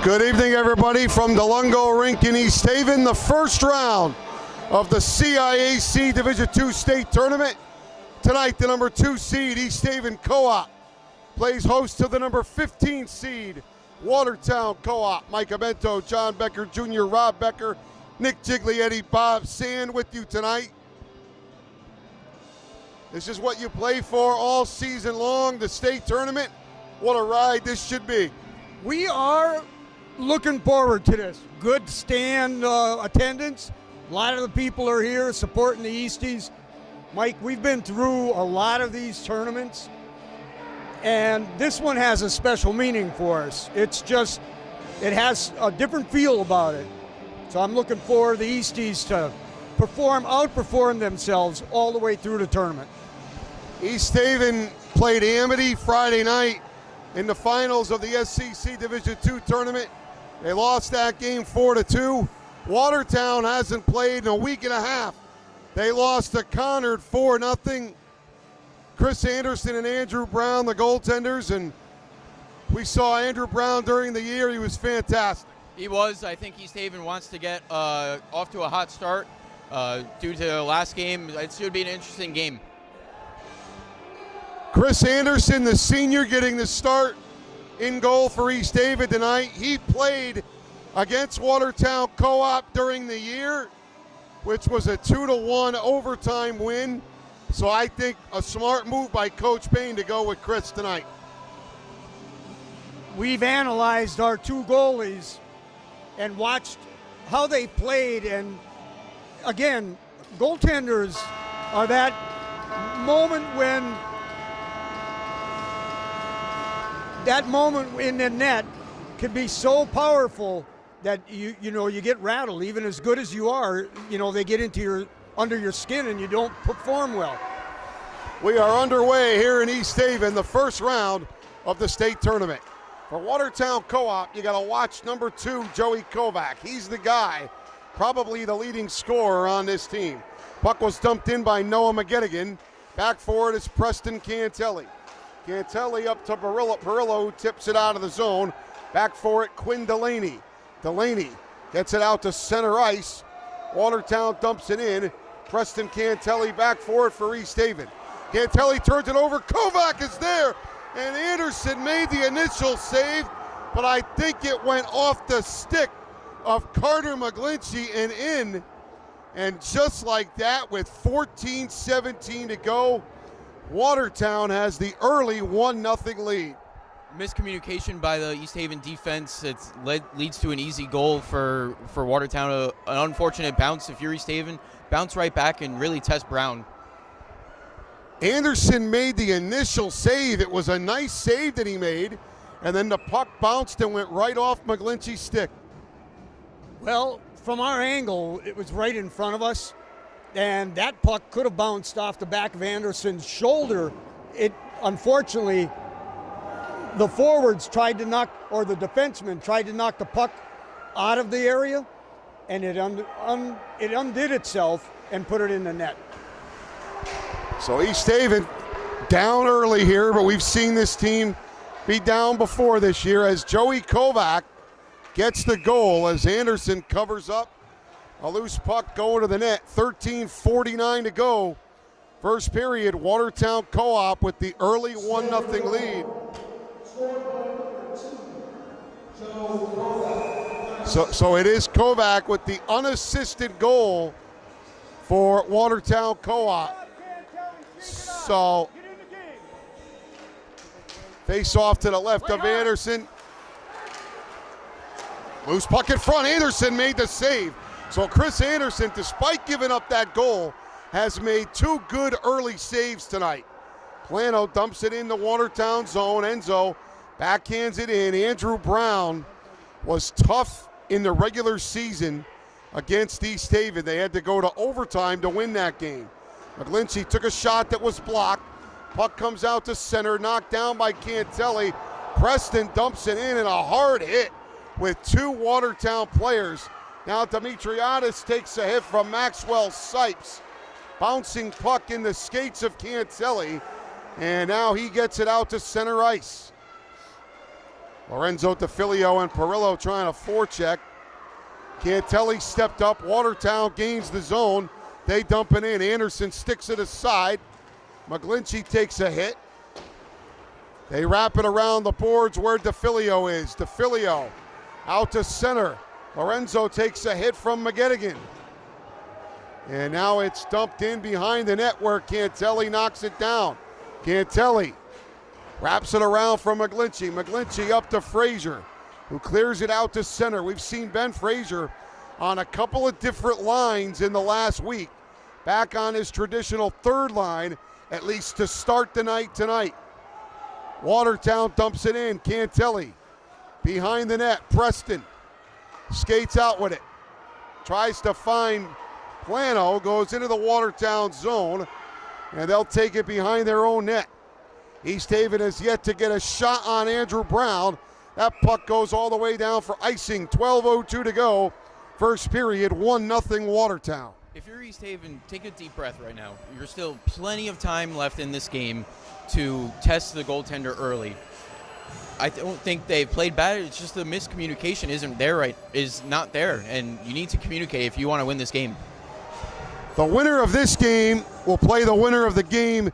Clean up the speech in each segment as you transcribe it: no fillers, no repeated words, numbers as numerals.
Good evening, everybody, from the Lungo Rink in East Haven. The first round of the CIAC Division II State Tournament. Tonight, the number 2 seed, East Haven Co-op, plays host to the number 15 seed, Watertown Co-op. Mike Abento, John Becker Jr., Rob Becker, Nick Giglietti, Bob Sand with you tonight. This is what you play for all season long, the state tournament. What a ride this should be. We are looking forward to this. Good stand attendance. A lot of the people are here supporting the Easties. Mike, we've been through a lot of these tournaments, and this one has a special meaning for us. It has a different feel about it. So I'm looking for the Easties to outperform themselves all the way through the tournament. East Haven played Amity Friday night in the finals of the SCC Division II tournament. They lost that game 4-2. Watertown hasn't played in a week and a half. They lost to Conard 4-0. Chris Anderson and Andrew Brown, the goaltenders, and we saw Andrew Brown during the year. He was fantastic. He was. I think East Haven wants to get off to a hot start due to the last game. It should be an interesting game. Chris Anderson, the senior, getting the start in goal for East Haven tonight. He played against Watertown Co-op during the year, which was a 2-1 overtime win. So I think a smart move by Coach Payne to go with Chris tonight. We've analyzed our two goalies and watched how they played, and again, goaltenders are that moment in the net can be so powerful that you get rattled. Even as good as you are, they get under your skin and you don't perform well. We are underway here in East Haven, the first round of the state tournament. For Watertown Co-op, you got to watch number 2, Joey Kovac. He's the guy, probably the leading scorer on this team. Puck was dumped in by Noah McGettigan. Back forward is Preston Cantelli. Cantelli up to Perillo, who tips it out of the zone. Back for it, Quinn Delaney. Delaney gets it out to center ice. Watertown dumps it in. Preston Cantelli back for it for East Haven. Cantelli turns it over. Kovac is there. And Anderson made the initial save, but I think it went off the stick of Carter McGlinchey and in. And just like that, with 14-17 to go, Watertown has the early 1-0 lead. Miscommunication by the East Haven defense. It leads to an easy goal for Watertown. An unfortunate bounce if you're East Haven. Bounce right back and really test Brown. Anderson made the initial save. It was a nice save that he made, and then the puck bounced and went right off McGlinchey's stick. Well, from our angle, it was right in front of us, and that puck could have bounced off the back of Anderson's shoulder. Unfortunately, the forwards tried to knock, or the defenseman tried to knock the puck out of the area, and it undid itself and put it in the net. So East Haven down early here, but we've seen this team be down before this year as Joey Kovac gets the goal as Anderson covers up a loose puck going to the net. 13:49 to go. First period, Watertown Co-op with the early 1-0 lead. So it is Kovac with the unassisted goal for Watertown Co-op. So, face off to the left of Anderson. Loose puck in front. Anderson made the save. So Chris Anderson, despite giving up that goal, has made 2 good early saves tonight. Plano dumps it in the Watertown zone. Enzo backhands it in. Andrew Brown was tough in the regular season against East Haven. They had to go to overtime to win that game. McGlinchey took a shot that was blocked. Puck comes out to center, knocked down by Cantelli. Preston dumps it in and a hard hit with 2 Watertown players. Now Dimitriadis takes a hit from Maxwell Sipes. Bouncing puck in the skates of Cantelli, and now he gets it out to center ice. Lorenzo DeFilio and Perillo trying a forecheck. Cantelli stepped up. Watertown gains the zone. They dump it in. Anderson sticks it aside. McGlinchey takes a hit. They wrap it around the boards where DeFilio is. DeFilio out to center. Lorenzo takes a hit from McGettigan. And now it's dumped in behind the net where Cantelli knocks it down. Cantelli wraps it around from McGlinchey. McGlinchey up to Frazier, who clears it out to center. We've seen Ben Frazier on a couple of different lines in the last week. Back on his traditional third line, at least to start the night tonight. Watertown dumps it in. Cantelli behind the net. Preston skates out with it. Tries to find Plano, goes into the Watertown zone, and they'll take it behind their own net. East Haven has yet to get a shot on Andrew Brown. That puck goes all the way down for icing. 12:02 to go. First period, 1-0 Watertown. If you're East Haven, take a deep breath right now. There's still plenty of time left in this game to test the goaltender early. I don't think they've played bad. It's just the miscommunication is not there, and you need to communicate if you want to win this game. The winner of this game will play the winner of the game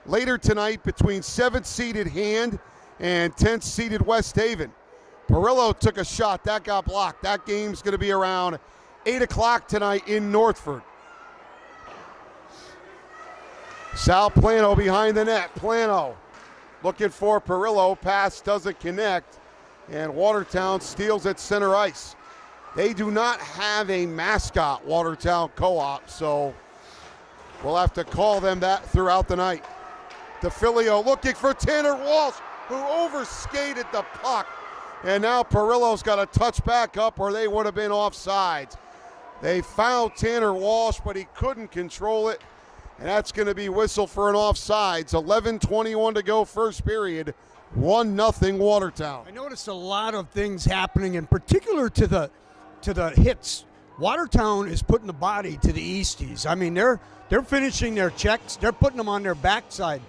later tonight between 7th-seeded Hand and 10th-seeded West Haven. Perillo took a shot. That got blocked. That game's going to be around 8 o'clock tonight in Northford. Sal Plano behind the net. Plano looking for Perillo. Pass doesn't connect. And Watertown steals at center ice. They do not have a mascot, Watertown Co-op, so we'll have to call them that throughout the night. DeFilio looking for Tanner Walsh, who overskated the puck. And now Perillo's got to touch back up or they would have been offsides. They fouled Tanner Walsh, but he couldn't control it. And that's going to be whistled for an offsides. 11:21 to go first period. 1-0 Watertown. I noticed a lot of things happening, in particular to the hits. Watertown is putting the body to the Easties. I mean, they're finishing their checks. They're putting them on their backside.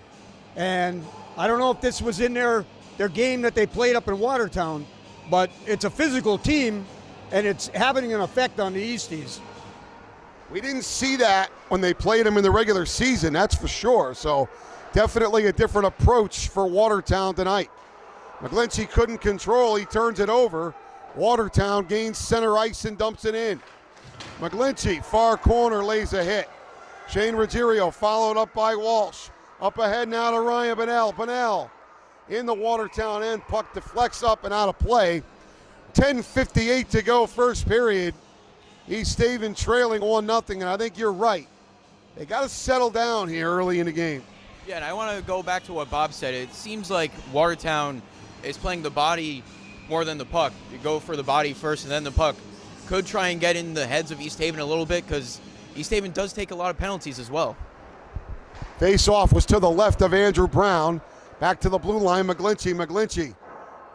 And I don't know if this was in their game that they played up in Watertown, but it's a physical team, and it's having an effect on the Easties. We didn't see that when they played them in the regular season, that's for sure. So definitely a different approach for Watertown tonight. McGlinchey couldn't control. He turns it over. Watertown gains center ice and dumps it in. McGlinchey, far corner, lays a hit. Shane Ruggiero followed up by Walsh. Up ahead now to Ryan Bunnell. Bunnell in the Watertown end. Puck deflects up and out of play. 10:58 to go first period. East Haven trailing 1-0, and I think you're right. They got to settle down here early in the game. Yeah, and I want to go back to what Bob said. It seems like Watertown is playing the body more than the puck. You go for the body first and then the puck. Could try and get in the heads of East Haven a little bit because East Haven does take a lot of penalties as well. Face-off was to the left of Andrew Brown. Back to the blue line, McGlinchey. McGlinchey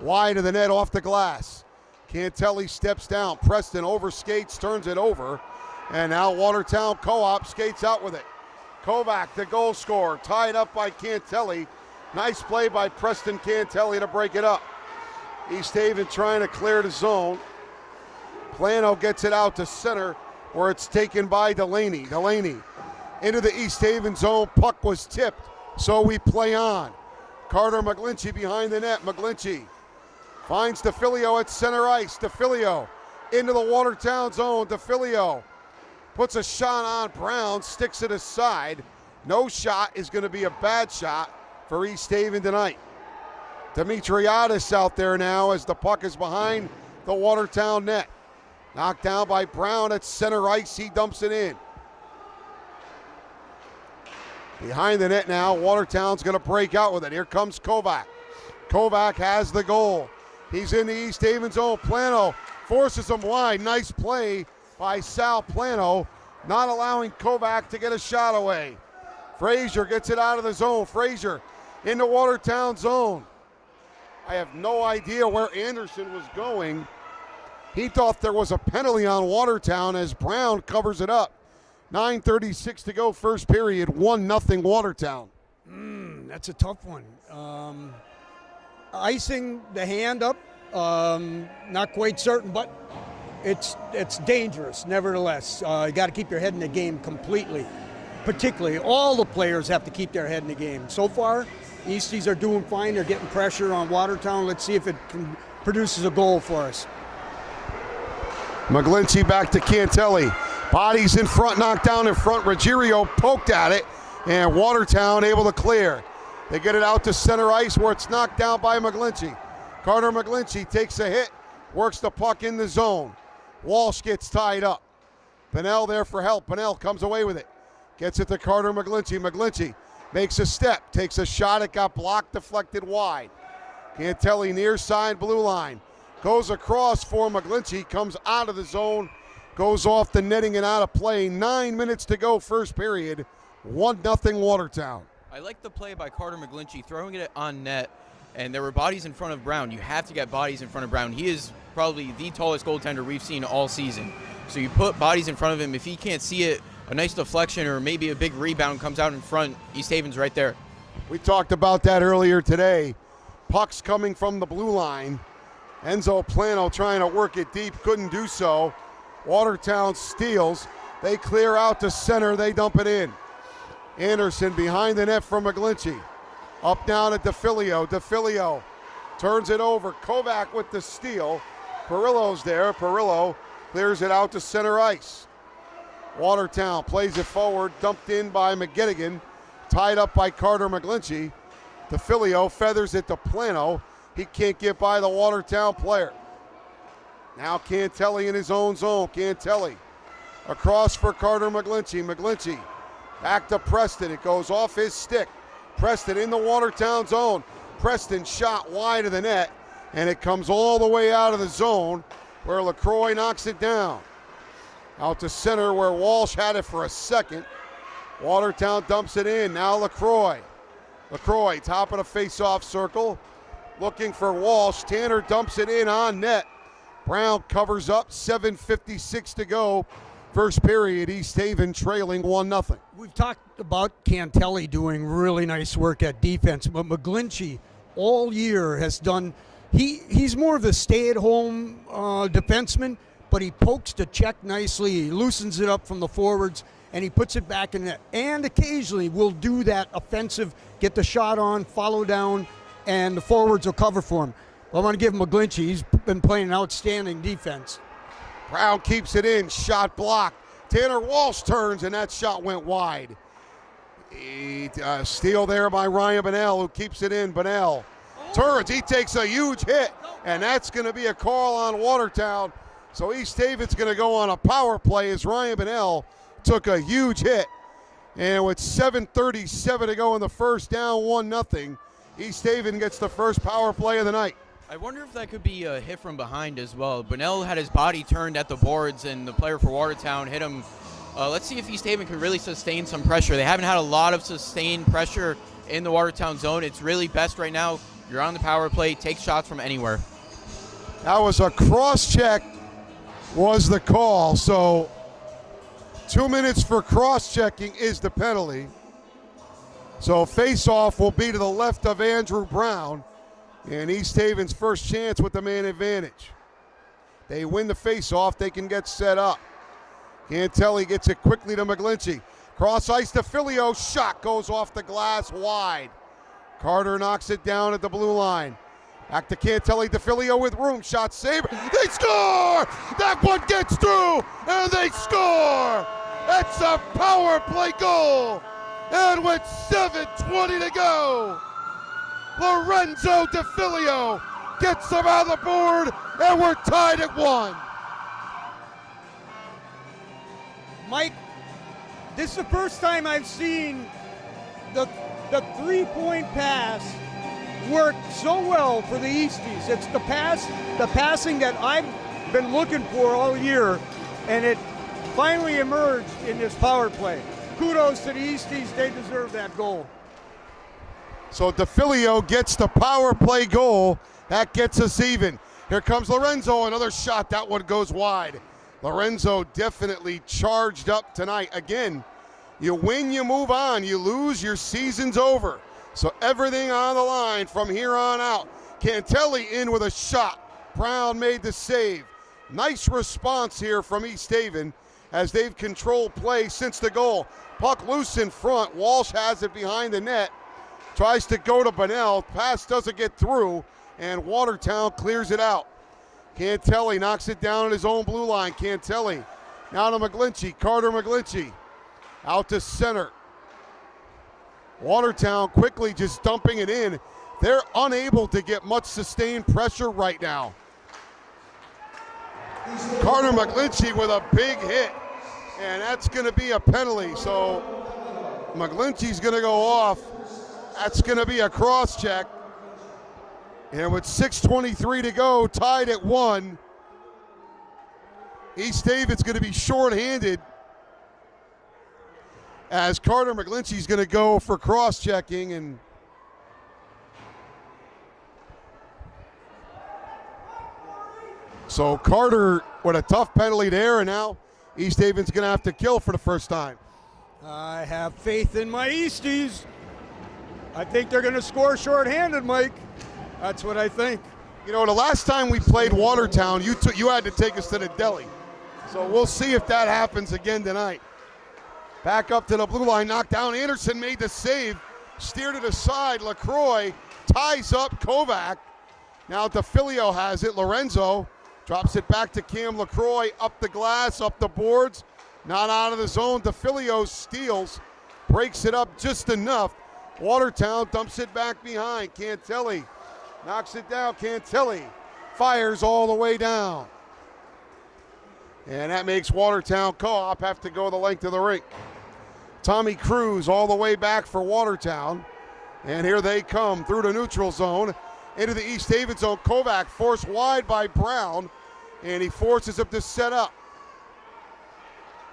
wide of the net off the glass. Cantelli steps down. Preston overskates, turns it over. And now Watertown Co-op skates out with it. Kovac, the goal scorer, tied up by Cantelli. Nice play by Preston Cantelli to break it up. East Haven trying to clear the zone. Plano gets it out to center where it's taken by Delaney. Delaney into the East Haven zone. Puck was tipped, so we play on. Carter McGlinchey behind the net. McGlinchey finds DeFilio at center ice. DeFilio into the Watertown zone. DeFilio puts a shot on Brown, sticks it aside. No shot is going to be a bad shot for East Haven tonight. Dimitriadis out there now as the puck is behind the Watertown net. Knocked down by Brown at center ice. He dumps it in. Behind the net now, Watertown's going to break out with it. Here comes Kovac. Kovac has the goal. He's in the East Haven zone. Plano forces him wide. Nice play by Sal Plano, not allowing Kovac to get a shot away. Frazier gets it out of the zone. Frazier in the Watertown zone. I have no idea where Anderson was going. He thought there was a penalty on Watertown as Brown covers it up. 9:36 to go first period, 1-0 Watertown. That's a tough one. Icing the hand up Not quite certain, but it's dangerous nevertheless. You got to keep your head in the game completely. Particularly, all the players have to keep their head in the game. So far, Easties are doing fine. They're getting pressure on Watertown. Let's see if it produces a goal for us. McGlinchey back to Cantelli. Bodies in front, knocked down in front. Ruggiero poked at it, and Watertown able to clear. They get it out to center ice where it's knocked down by McGlinchey. Carter McGlinchey takes a hit, works the puck in the zone. Walsh gets tied up. Bunnell there for help. Bunnell comes away with it. Gets it to Carter McGlinchey. McGlinchey makes a step, takes a shot. It got blocked, deflected wide. Cantelli near side blue line. Goes across for McGlinchey, comes out of the zone, goes off the netting and out of play. 9 minutes to go, first period. 1-0 Watertown. I like the play by Carter McGlinchey, throwing it on net, and there were bodies in front of Brown. You have to get bodies in front of Brown. He is probably the tallest goaltender we've seen all season. So you put bodies in front of him. If he can't see it, a nice deflection or maybe a big rebound comes out in front, East Haven's right there. We talked about that earlier today. Pucks coming from the blue line. Enzo Plano trying to work it deep, couldn't do so. Watertown steals. They clear out to center, they dump it in. Anderson behind the net from McGlinchey. Up down to DeFilio. DeFilio turns it over. Kovac with the steal. Perillo's there. Perillo clears it out to center ice. Watertown plays it forward, dumped in by McGettigan, tied up by Carter McGlinchey. DeFilio feathers it to Plano. He can't get by the Watertown player. Now Cantelli in his own zone. Cantelli across for Carter McGlinchey. McGlinchey back to Preston. It goes off his stick. Preston in the Watertown zone. Preston shot wide of the net, and it comes all the way out of the zone where LaCroix knocks it down. Out to center where Walsh had it for a second. Watertown dumps it in. Now LaCroix. LaCroix, top of the face-off circle. Looking for Walsh. Tanner dumps it in on net. Brown covers up. 7:56 to go. First period, East Haven trailing 1-0. We've talked about Cantelli doing really nice work at defense, but McGlinchey all year has done, he's more of the stay-at-home defenseman, but he pokes the check nicely, he loosens it up from the forwards, and he puts it back in net. And occasionally will do that offensive, get the shot on, follow down, and the forwards will cover for him. Well, I want to give McGlinchey, he's been playing an outstanding defense. Brown keeps it in, shot blocked. Tanner Walsh turns, and that shot went wide. Steal there by Ryan Bunnell, who keeps it in. Bunnell turns, he takes a huge hit, and that's going to be a call on Watertown. So East Haven's going to go on a power play as Ryan Bunnell took a huge hit. And with 7:37 to go in the first, down 1-0, East Haven gets the first power play of the night. I wonder if that could be a hit from behind as well. Bunnell had his body turned at the boards, and the player for Watertown hit him. Let's see if East Haven can really sustain some pressure. They haven't had a lot of sustained pressure in the Watertown zone. It's really best right now. You're on the power play. Take shots from anywhere. That was a cross-check was the call. So 2 minutes for cross-checking is the penalty. So face-off will be to the left of Andrew Brown. And East Haven's first chance with the man advantage. They win the face-off, they can get set up. Cantelli gets it quickly to McGlinchey. Cross ice to Filio, shot goes off the glass wide. Carter knocks it down at the blue line. Back to Cantelli, to Filio with room, shot saved. They score! That one gets through, and they score! That's a power play goal! And with 7:20 to go, Lorenzo DeFilio gets them on the board, and we're tied at 1. Mike, this is the first time I've seen the three-point pass work so well for the Easties. It's the passing that I've been looking for all year, and it finally emerged in this power play. Kudos to the Easties, they deserve that goal. So DeFilio gets the power play goal. That gets us even. Here comes Lorenzo, another shot. That one goes wide. Lorenzo definitely charged up tonight. Again, you win, you move on. You lose, your season's over. So everything on the line from here on out. Cantelli in with a shot. Brown made the save. Nice response here from East Haven as they've controlled play since the goal. Puck loose in front. Walsh has it behind the net. Tries to go to Bunnell. Pass doesn't get through, and Watertown clears it out. Cantelli knocks it down at his own blue line. Cantelli now to McGlinchey. Carter McGlinchey out to center. Watertown quickly just dumping it in. They're unable to get much sustained pressure right now. Carter McGlinchey with a big hit, and that's going to be a penalty. So McGlinchey's going to go off. That's going to be a cross check. And with 6:23 to go, tied at 1, East Haven's going to be shorthanded as Carter McGlinchey's going to go for cross-checking. And so Carter with a tough penalty there, and now East Haven's going to have to kill for the first time. I have faith in my Easties. I think they're going to score shorthanded, Mike. That's what I think. You know, the last time we played Watertown, you had to take us to the deli. So we'll see if that happens again tonight. Back up to the blue line, knocked down. Anderson made the save, steered it aside. LaCroix ties up Kovac. Now DeFilio has it. Lorenzo drops it back to Cam LaCroix, up the glass, up the boards. Not out of the zone. DeFilio steals, breaks it up just enough. Watertown dumps it back behind. Cantelli knocks it down. Cantelli fires all the way down. And that makes Watertown Co-op have to go the length of the rink. Tommy Cruz all the way back for Watertown. And here they come through the neutral zone into the East Haven zone. Kovac forced wide by Brown, and he forces him to set up.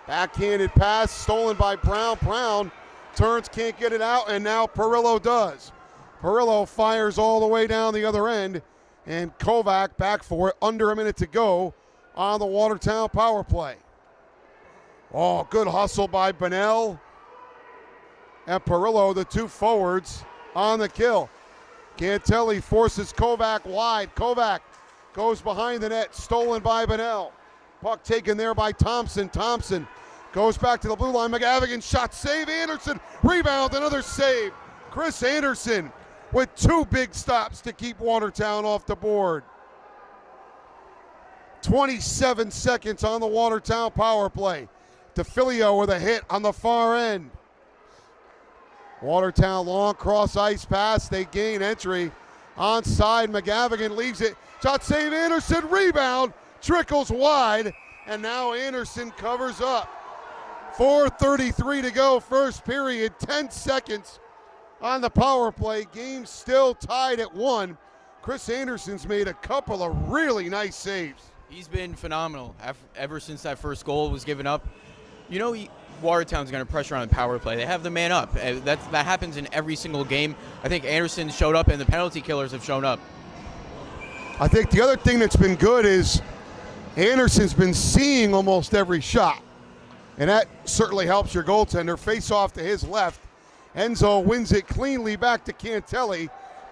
Backhanded pass stolen by Brown. Brown turns, can't get it out, and now Perillo does. Perillo fires all the way down the other end, and Kovac back for it. Under a minute to go on the Watertown power play. Oh, good hustle by Bunnell and Perillo, the two forwards, on the kill. Cantelli forces Kovac wide. Kovac goes behind the net, stolen by Bunnell. Puck taken there by Thompson. Thompson goes back to the blue line. McGavigan shot, save. Anderson, rebound, another save. Chris Anderson with two big stops to keep Watertown off the board. 27 seconds on the Watertown power play. DeFilio with a hit on the far end. Watertown long cross ice pass. They gain entry. Onside, McGavigan leaves it. Shot save, Anderson, rebound, trickles wide, and now Anderson covers up. 4:33 to go, first period, 10 seconds on the power play. Game still tied at 1. Chris Anderson's made a couple of really nice saves. He's been phenomenal ever since that first goal was given up. You know, Watertown's going to pressure on the power play. They have the man up. That happens in every single game. I think Anderson showed up, and the penalty killers have shown up. I think the other thing that's been good is Anderson's been seeing almost every shot, and that certainly helps your goaltender. Face off to his left. Enzo wins it cleanly back to Cantelli.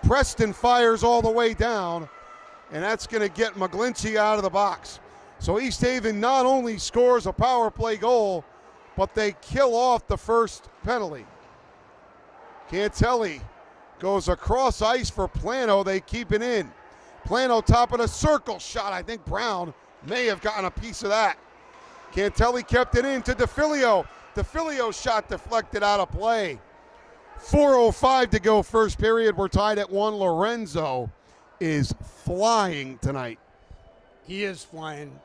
Preston fires all the way down, and that's going to get McGlinchey out of the box. So East Haven not only scores a power play goal, but they kill off the first penalty. Cantelli goes across ice for Plano. They keep it in. Plano top of the circle shot. I think Brown may have gotten a piece of that. Cantelli kept it in to DeFilio. DeFilio's shot deflected out of play. 4:05 to go first period. We're tied at 1. Lorenzo is flying tonight. He is flying.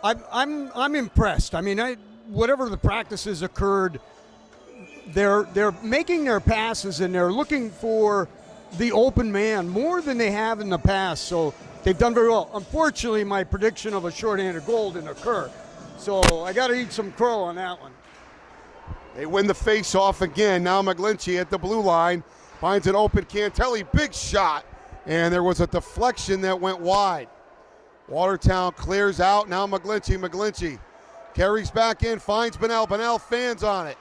I'm impressed. I mean, whatever the practices occurred, they're making their passes and they're looking for the open man more than they have in the past. So they've done very well. Unfortunately, my prediction of a shorthanded goal didn't occur. So I got to eat some crow on that one. They win the face-off again. Now McGlinchey at the blue line finds an open Cantelli. Big shot. And there was a deflection that went wide. Watertown clears out. Now McGlinchey carries back in, finds Bunnell. Bunnell fans on it.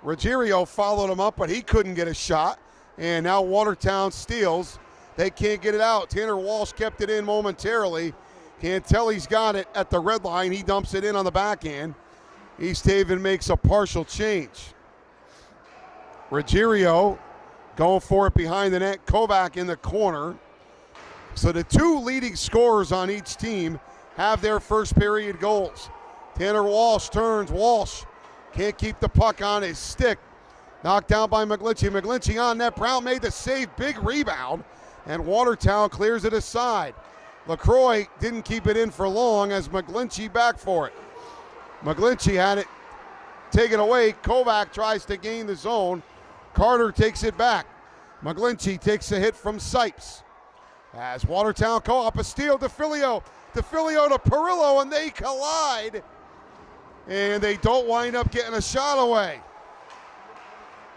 Ruggiero followed him up, but he couldn't get a shot. And now Watertown steals. They can't get it out. Tanner Walsh kept it in momentarily. Cantelli's got it at the red line. He dumps it in on the backhand. East Haven makes a partial change. Ruggiero going for it behind the net. Kovac in the corner. So the two leading scorers on each team have their first period goals. Tanner Walsh turns. Walsh can't keep the puck on his stick. Knocked down by McGlinchey. McGlinchey on net. Brown made the save. Big rebound. And Watertown clears it aside. LaCroix didn't keep it in for long as McGlinchey back for it. McGlinchey had it taken away. Kovac tries to gain the zone. Carter takes it back. McGlinchey takes a hit from Sipes. As Watertown Co-op a steal, DeFilio to Perillo, and they collide. And they don't wind up getting a shot away.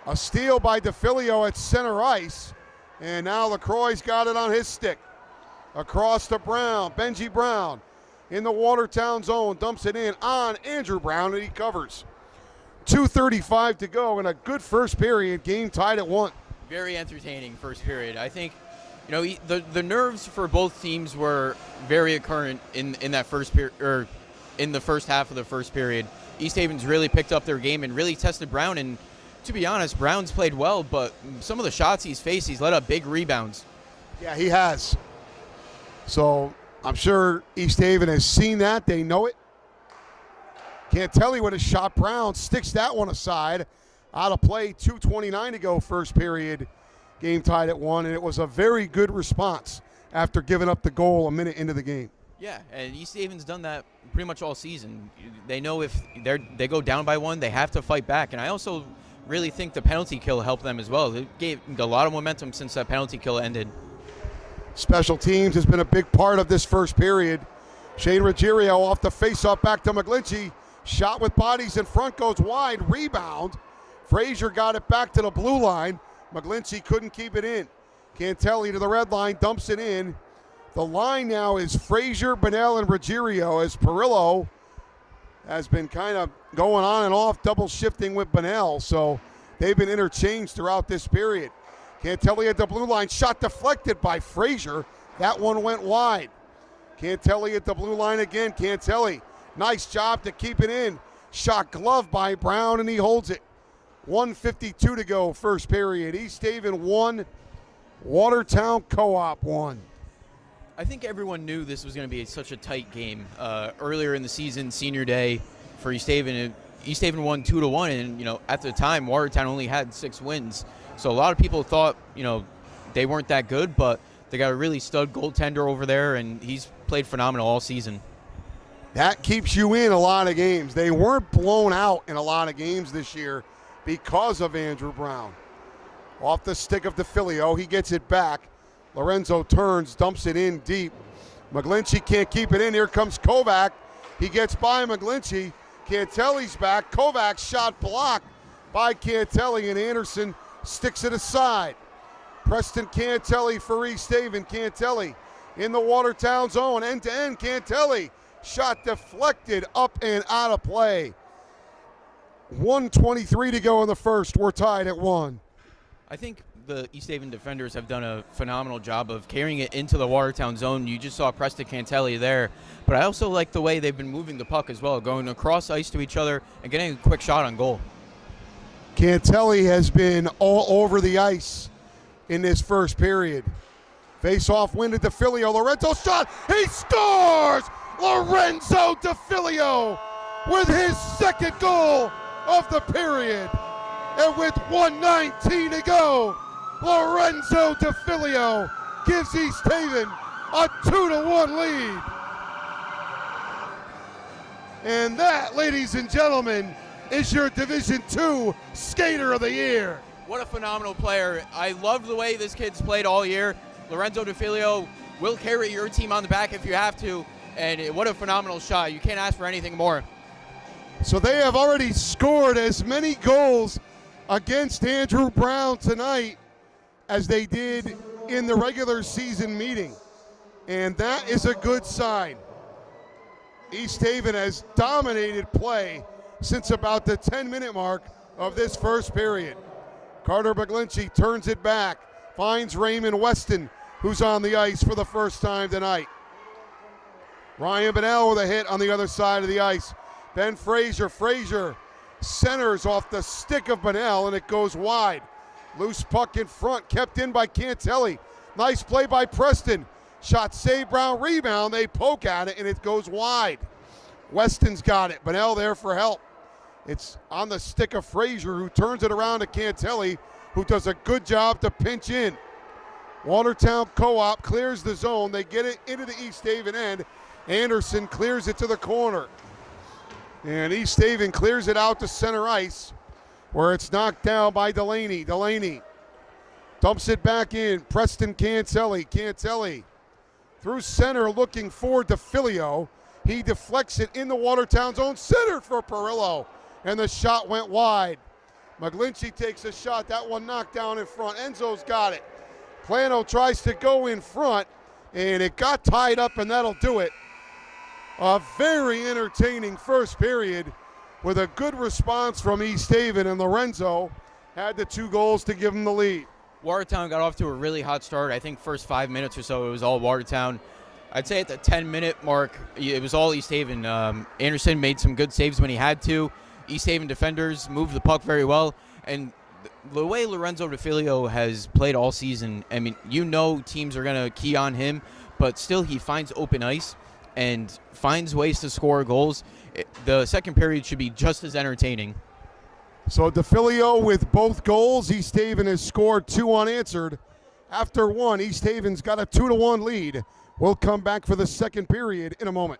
A steal by DeFilio at center ice. And now LaCroix's got it on his stick. Across to Brown, Benji Brown in the Watertown zone, dumps it in on Andrew Brown, and he covers. 2:35 to go in a good first period, game tied at 1. Very entertaining first period. I think, the nerves for both teams were very apparent in that first period, or in the first half of the first period. East Haven's really picked up their game and really tested Brown, and to be honest, Brown's played well, but some of the shots he's faced, he's let up big rebounds. Yeah, he has. So I'm sure East Haven has seen that. They know it. Cantelli with a shot. Brown sticks that one aside. Out of play, 2:29 to go first period. Game tied at 1, and it was a very good response after giving up the goal a minute into the game. Yeah, and East Haven's done that pretty much all season. They know if they go down by 1, they have to fight back. And I also really think the penalty kill helped them as well. It gave a lot of momentum since that penalty kill ended. Special teams has been a big part of this first period. Shane Ruggiero off the face-off back to McGlinchey. Shot with bodies in front, goes wide, rebound. Frazier got it back to the blue line. McGlinchey couldn't keep it in. Cantelli to the red line, dumps it in. The line now is Frazier, Bonnell, and Ruggiero as Perillo has been kind of going on and off, double shifting with Bonnell. So they've been interchanged throughout this period. Cantelli at the blue line, shot deflected by Frazier. That one went wide. Cantelli at the blue line again. Cantelli, nice job to keep it in. Shot glove by Brown, and he holds it. 1:52 to go first period. East Haven 1, Watertown Co-op 1. I think everyone knew this was going to be such a tight game. Earlier in the season, senior day for East Haven won 2-1, and at the time Watertown only had 6 wins. So a lot of people thought they weren't that good, but they got a really stud goaltender over there, and he's played phenomenal all season. That keeps you in a lot of games. They weren't blown out in a lot of games this year because of Andrew Brown. Off the stick of DeFilio, he gets it back. Lorenzo turns, dumps it in deep. McGlinchey can't keep it in. Here comes Kovac. He gets by McGlinchey. Cantelli's back. Kovac's shot blocked by Cantelli, and Anderson sticks it aside. Preston Cantelli for East Haven. Cantelli in the Watertown zone, end-to-end. Cantelli, shot deflected, up and out of play. 1:23 to go in the first. We're tied at 1. I think the East Haven defenders have done a phenomenal job of carrying it into the Watertown zone. You just saw Preston Cantelli there. But I also like the way they've been moving the puck as well, going across ice to each other and getting a quick shot on goal. Cantelli has been all over the ice in this first period. Face-off win to DeFilio. Lorenzo shot. He scores! Lorenzo DeFilio with his second goal of the period. And with 1:19 to go, Lorenzo DeFilio gives East Haven a 2-1 lead. And that, ladies and gentlemen, is your Division II Skater of the Year. What a phenomenal player. I love the way this kid's played all year. Lorenzo DeFilio will carry your team on the back if you have to. And what a phenomenal shot. You can't ask for anything more. So they have already scored as many goals against Andrew Brown tonight as they did in the regular season meeting. And that is a good sign. East Haven has dominated play since about the 10-minute mark of this first period. Carter McGlinchey turns it back, finds Raymond Weston, who's on the ice for the first time tonight. Ryan Bonnell with a hit on the other side of the ice. Ben Frazier centers off the stick of Bonnell, and it goes wide. Loose puck in front, kept in by Cantelli. Nice play by Preston. Shot saved, Brown rebound. They poke at it, and it goes wide. Weston's got it. Bonnell there for help. It's on the stick of Frazier, who turns it around to Cantelli, who does a good job to pinch in. Watertown Co-op clears the zone. They get it into the East Haven end. Anderson clears it to the corner. And East Haven clears it out to center ice, where it's knocked down by Delaney. Delaney dumps it back in. Preston Cantelli. Cantelli through center looking for DeFilio. He deflects it in the Watertown zone, centered for Perillo, and the shot went wide. McGlinchey takes a shot. That one knocked down in front. Enzo's got it. Plano tries to go in front, and it got tied up, and that'll do it. A very entertaining first period with a good response from East Haven, and Lorenzo had the 2 goals to give him the lead. Watertown got off to a really hot start. I think first 5 minutes or so it was all Watertown. I'd say at the 10-minute mark it was all East Haven. Anderson made some good saves when he had to. East Haven defenders moved the puck very well, and the way Lorenzo DeFilio has played all season, I mean, you know teams are going to key on him, but still he finds open ice and finds ways to score goals. The second period should be just as entertaining. So DeFilio with both goals. East Haven has scored 2 unanswered. After 1, East Haven's got a 2-1 lead. We'll come back for the second period in a moment.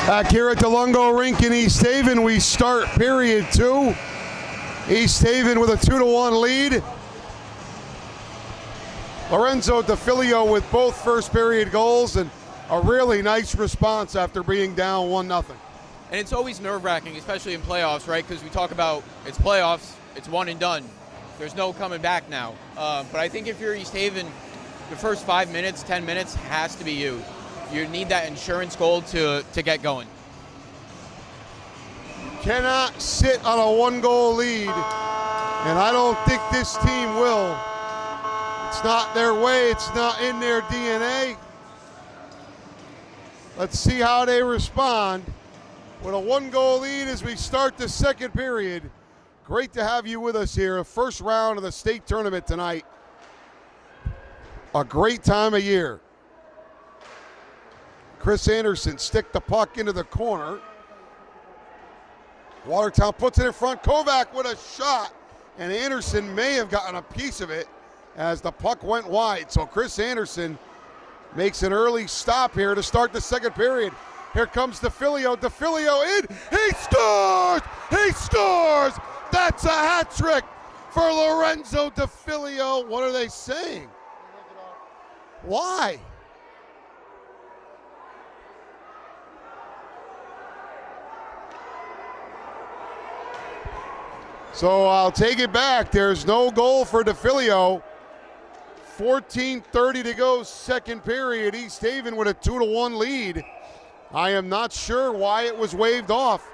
Back here at the Lungo Rink in East Haven, we start period 2. East Haven with a 2-1 lead. Lorenzo DeFilio with both first period goals and a really nice response after being down 1-0. And it's always nerve-wracking, especially in playoffs, right? Because we talk about it's playoffs, it's one and done. There's no coming back now. But I think if you're East Haven, the first 5 minutes, 10 minutes has to be you. You need that insurance goal to get going. Cannot sit on a 1-goal lead, and I don't think this team will. It's not their way, it's not in their DNA. Let's see how they respond with a 1-goal lead as we start the second period. Great to have you with us here. First round of the state tournament tonight. A great time of year. Chris Anderson stick the puck into the corner. Watertown puts it in front. Kovac with a shot, and Anderson may have gotten a piece of it as the puck went wide. So Chris Anderson makes an early stop here to start the second period. Here comes DeFilio. DeFilio in. He scores! He scores! That's a hat trick for Lorenzo DeFilio. What are they saying? Why? So I'll take it back. There's no goal for DeFilio. 14:30 to go, second period. East Haven with a 2-1 lead. I am not sure why it was waved off.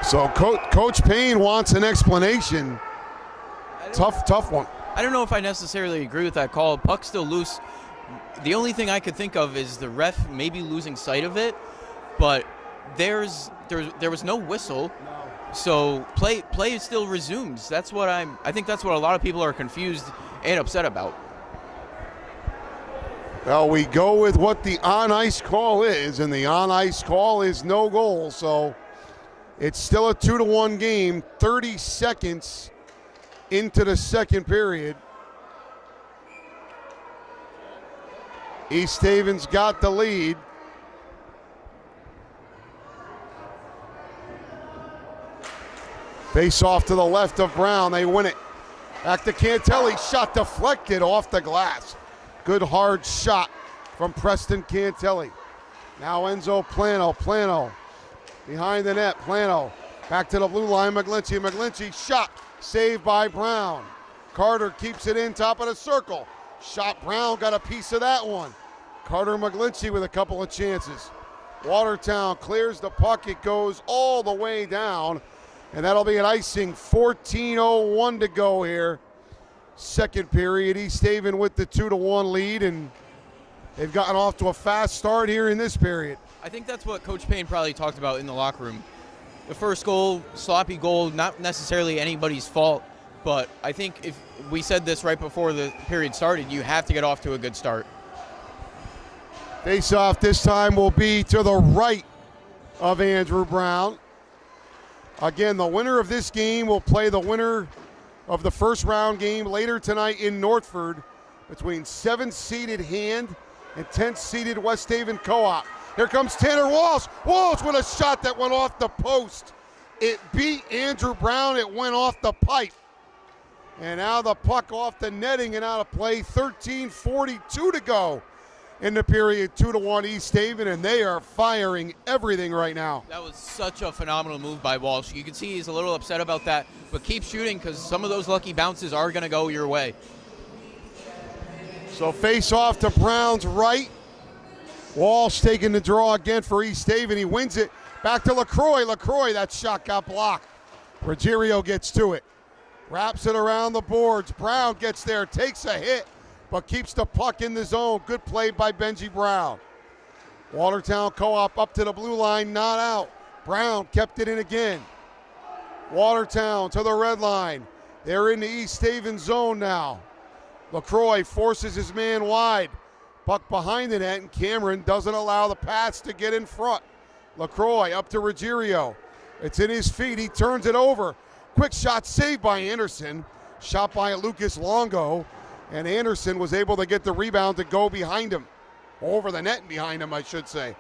So Coach Payne wants an explanation. Tough one. I don't know if I necessarily agree with that call. Puck's still loose. The only thing I could think of is the ref maybe losing sight of it, but there was no whistle, so play still resumes. I think that's what a lot of people are confused and upset about. Well, we go with what the on-ice call is, and the on-ice call is no goal, so it's still a 2-1 game, 30 seconds into the second period. East Haven's got the lead. Face off to the left of Brown. They win it. Back to Cantelli. Shot deflected off the glass. Good hard shot from Preston Cantelli. Now Enzo Plano. Plano behind the net. Plano back to the blue line. McGlinchey. McGlinchey shot. Saved by Brown. Carter keeps it in top of the circle. Shot. Brown got a piece of that one. Carter McGlinchey with a couple of chances. Watertown clears the puck. It goes all the way down. And that'll be an icing. 14:01 to go here. Second period. East Haven with the 2-1 lead, and they've gotten off to a fast start here in this period. I think that's what Coach Payne probably talked about in the locker room. The first goal, sloppy goal, not necessarily anybody's fault, but I think if we said this right before the period started, you have to get off to a good start. Face-off this time will be to the right of Andrew Brown. Again, the winner of this game will play the winner of the first round game later tonight in Northford between 7th-seeded Hand and 10th-seeded West Haven Co-op. Here comes Tanner Walsh. Walsh with a shot that went off the post. It beat Andrew Brown. It went off the pipe. And now the puck off the netting and out of play. 13:42 to go in the period. 2-1 East Haven, and they are firing everything right now. That was such a phenomenal move by Walsh. You can see he's a little upset about that, but keep shooting because some of those lucky bounces are going to go your way. So face off to Brown's right. Walsh taking the draw again for East Haven. He wins it. Back to LaCroix. LaCroix, that shot got blocked. Ruggiero gets to it. Wraps it around the boards. Brown gets there, takes a hit, but keeps the puck in the zone. Good play by Benji Brown. Watertown Co-op up to the blue line, not out. Brown kept it in again. Watertown to the red line. They're in the East Haven zone now. LaCroix forces his man wide. Puck behind the net, and Cameron doesn't allow the pass to get in front. LaCroix up to Ruggiero. It's in his feet. He turns it over. Quick shot saved by Anderson. Shot by Lucas Longo, and Anderson was able to get the rebound to go behind him. Over the net and behind him, I should say.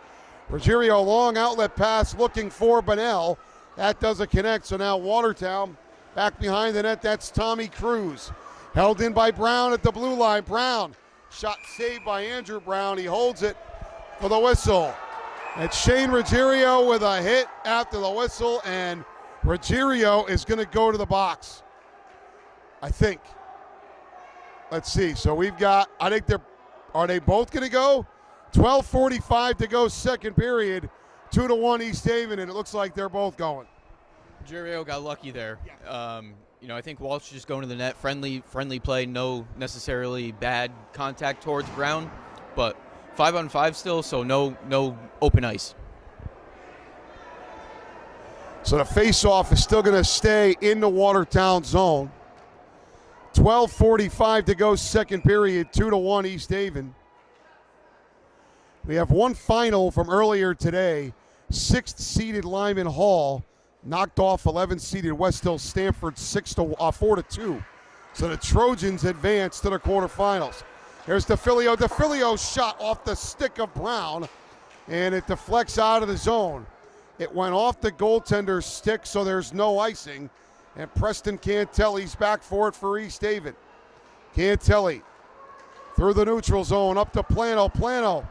Ruggiero, long outlet pass looking for Bunnell. That doesn't connect, so now Watertown back behind the net. That's Tommy Cruz. Held in by Brown at the blue line. Brown, shot saved by Andrew Brown. He holds it for the whistle. It's Shane Ruggiero with a hit after the whistle, and Ruggiero is going to go to the box, I think. Let's see. So we've got, I think are they both going to go? 12:45 to go, second period. 2-1 East Haven, and it looks like they're both going. Ruggiero got lucky there. I think Walsh just going to the net. Friendly play, no necessarily bad contact towards Brown, but 5-on-5 still, so no open ice. So the face-off is still going to stay in the Watertown zone. 12:45 to go, second period, 2-1 East Haven. We have one final from earlier today. 6th-seeded Lyman Hall knocked off 11th-seeded West Hill Stanford 4-2. So the Trojans advance to the quarterfinals. Here's DeFilio. DeFilio's shot off the stick of Brown, and it deflects out of the zone. It went off the goaltender's stick, so there's no icing. And Preston Cantelli's back for it for East Haven. Cantelli through the neutral zone, up to Plano. Plano.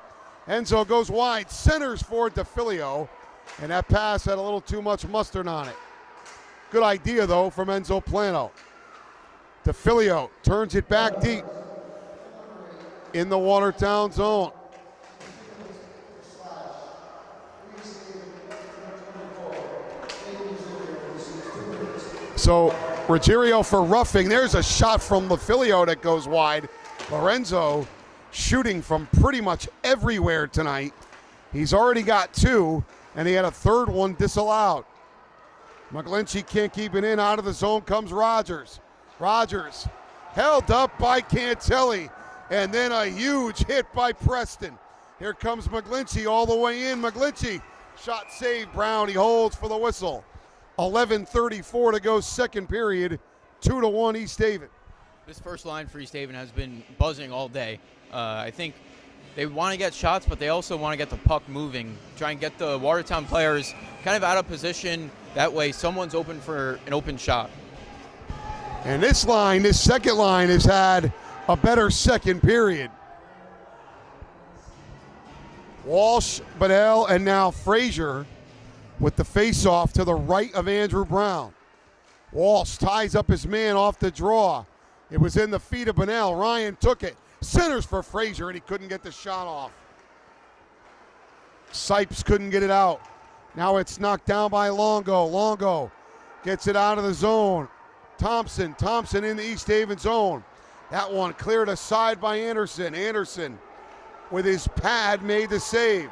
Enzo goes wide, centers for DeFilio, and that pass had a little too much mustard on it. Good idea, though, from Enzo Plano. DeFilio turns it back deep in the Watertown zone. So Ruggiero for roughing. There's a shot from DeFilio that goes wide. Lorenzo shooting from pretty much everywhere tonight. He's already got 2, and he had a third one disallowed. McGlinchey can't keep it in. Out of the zone comes Rogers. Rogers held up by Cantelli, and then a huge hit by Preston. Here comes McGlinchey all the way in. McGlinchey, shot saved. Brown, he holds for the whistle. 11:34 to go, second period, 2-1 East Haven. This first line for East Haven has been buzzing all day. I think they want to get shots, but they also want to get the puck moving, try and get the Watertown players kind of out of position. That way someone's open for an open shot. And this second line has had a better second period. Walsh, Bunnell, and now Frazier with the face-off to the right of Andrew Brown. Walsh ties up his man off the draw. It was in the feet of Bunnell. Ryan took it. Centers for Frazier, and he couldn't get the shot off. Sipes couldn't get it out. Now it's knocked down by Longo. Longo gets it out of the zone. Thompson in the East Haven zone. That one cleared aside by Anderson. Anderson with his pad made the save.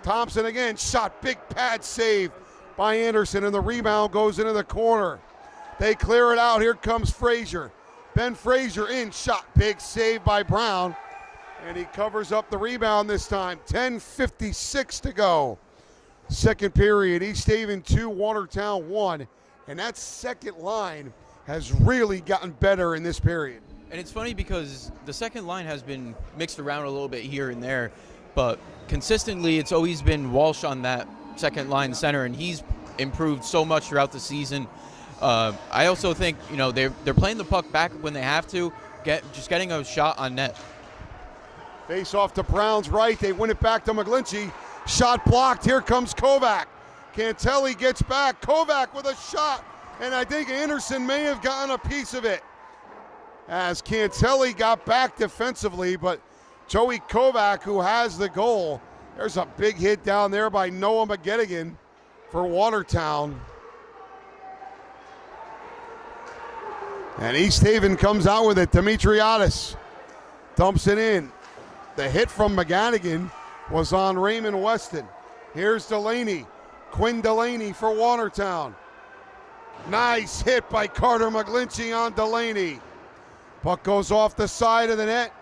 Thompson again, shot, big pad save by Anderson, and the rebound goes into the corner. They clear it out. Here comes Frazier. Ben Frazier in, shot, big save by Brown, and he covers up the rebound this time. 10:56 to go. Second period, East Haven 2, Watertown 1, and that second line has really gotten better in this period. And it's funny because the second line has been mixed around a little bit here and there, but consistently it's always been Walsh on that second line center, and he's improved so much throughout the season. I also think, they're playing the puck back when they have to, just getting a shot on net. Face off to Brown's right. They win it back to McGlinchey. Shot blocked. Here comes Kovac. Cantelli gets back. Kovac with a shot, and I think Anderson may have gotten a piece of it as Cantelli got back defensively, but Joey Kovac, who has the goal, there's a big hit down there by Noah McGettigan for Watertown. And East Haven comes out with it. Demetriadis dumps it in. The hit from McGettigan was on Raymond Weston. Here's Delaney. Quinn Delaney for Watertown. Nice hit by Carter McGlinchey on Delaney. Puck goes off the side of the net.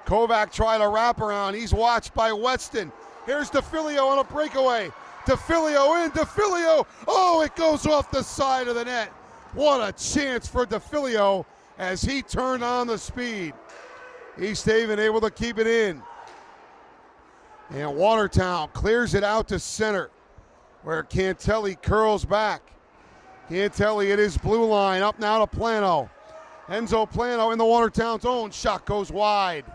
Kovac tried a wraparound. He's watched by Weston. Here's DeFilio on a breakaway. DeFilio in. DeFilio. Oh, it goes off the side of the net. What a chance for DeFilio as he turned on the speed. East Haven able to keep it in. And Watertown clears it out to center, where Cantelli curls back. Cantelli at his blue line, up now to Plano. Enzo Plano in the Watertown zone, shot goes wide.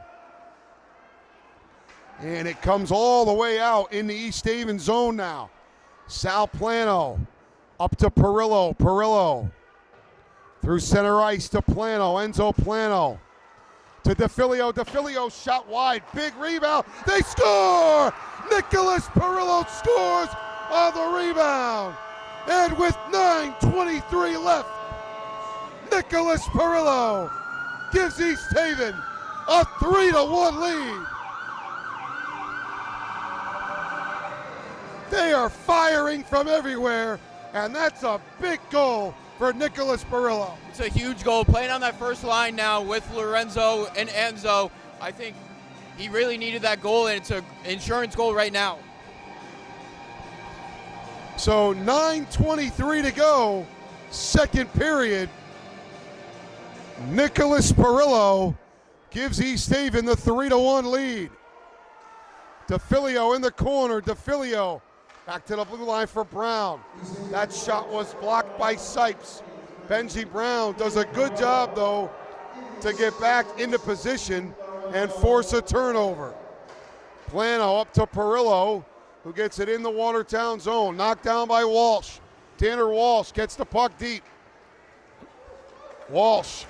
And it comes all the way out in the East Haven zone now. Sal Plano up to Perillo. Perillo through center ice to Plano. Enzo Plano to DeFilio. DeFilio shot wide. Big rebound. They score! Nicholas Perillo scores on the rebound. And with 9:23 left, Nicholas Perillo gives East Haven a 3-1 lead. They are firing from everywhere, and that's a big goal for Nicholas Perillo. It's a huge goal. Playing on that first line now with Lorenzo and Enzo, I think he really needed that goal, and it's an insurance goal right now. So 9:23 to go, second period. Nicholas Perillo gives East Haven the 3-1 lead. DeFilio in the corner. DeFilio back to the blue line for Brown. That shot was blocked by Sipes. Benji Brown does a good job, though, to get back into position and force a turnover. Plano up to Perillo, who gets it in the Watertown zone. Knocked down by Walsh. Tanner Walsh gets the puck deep. Walsh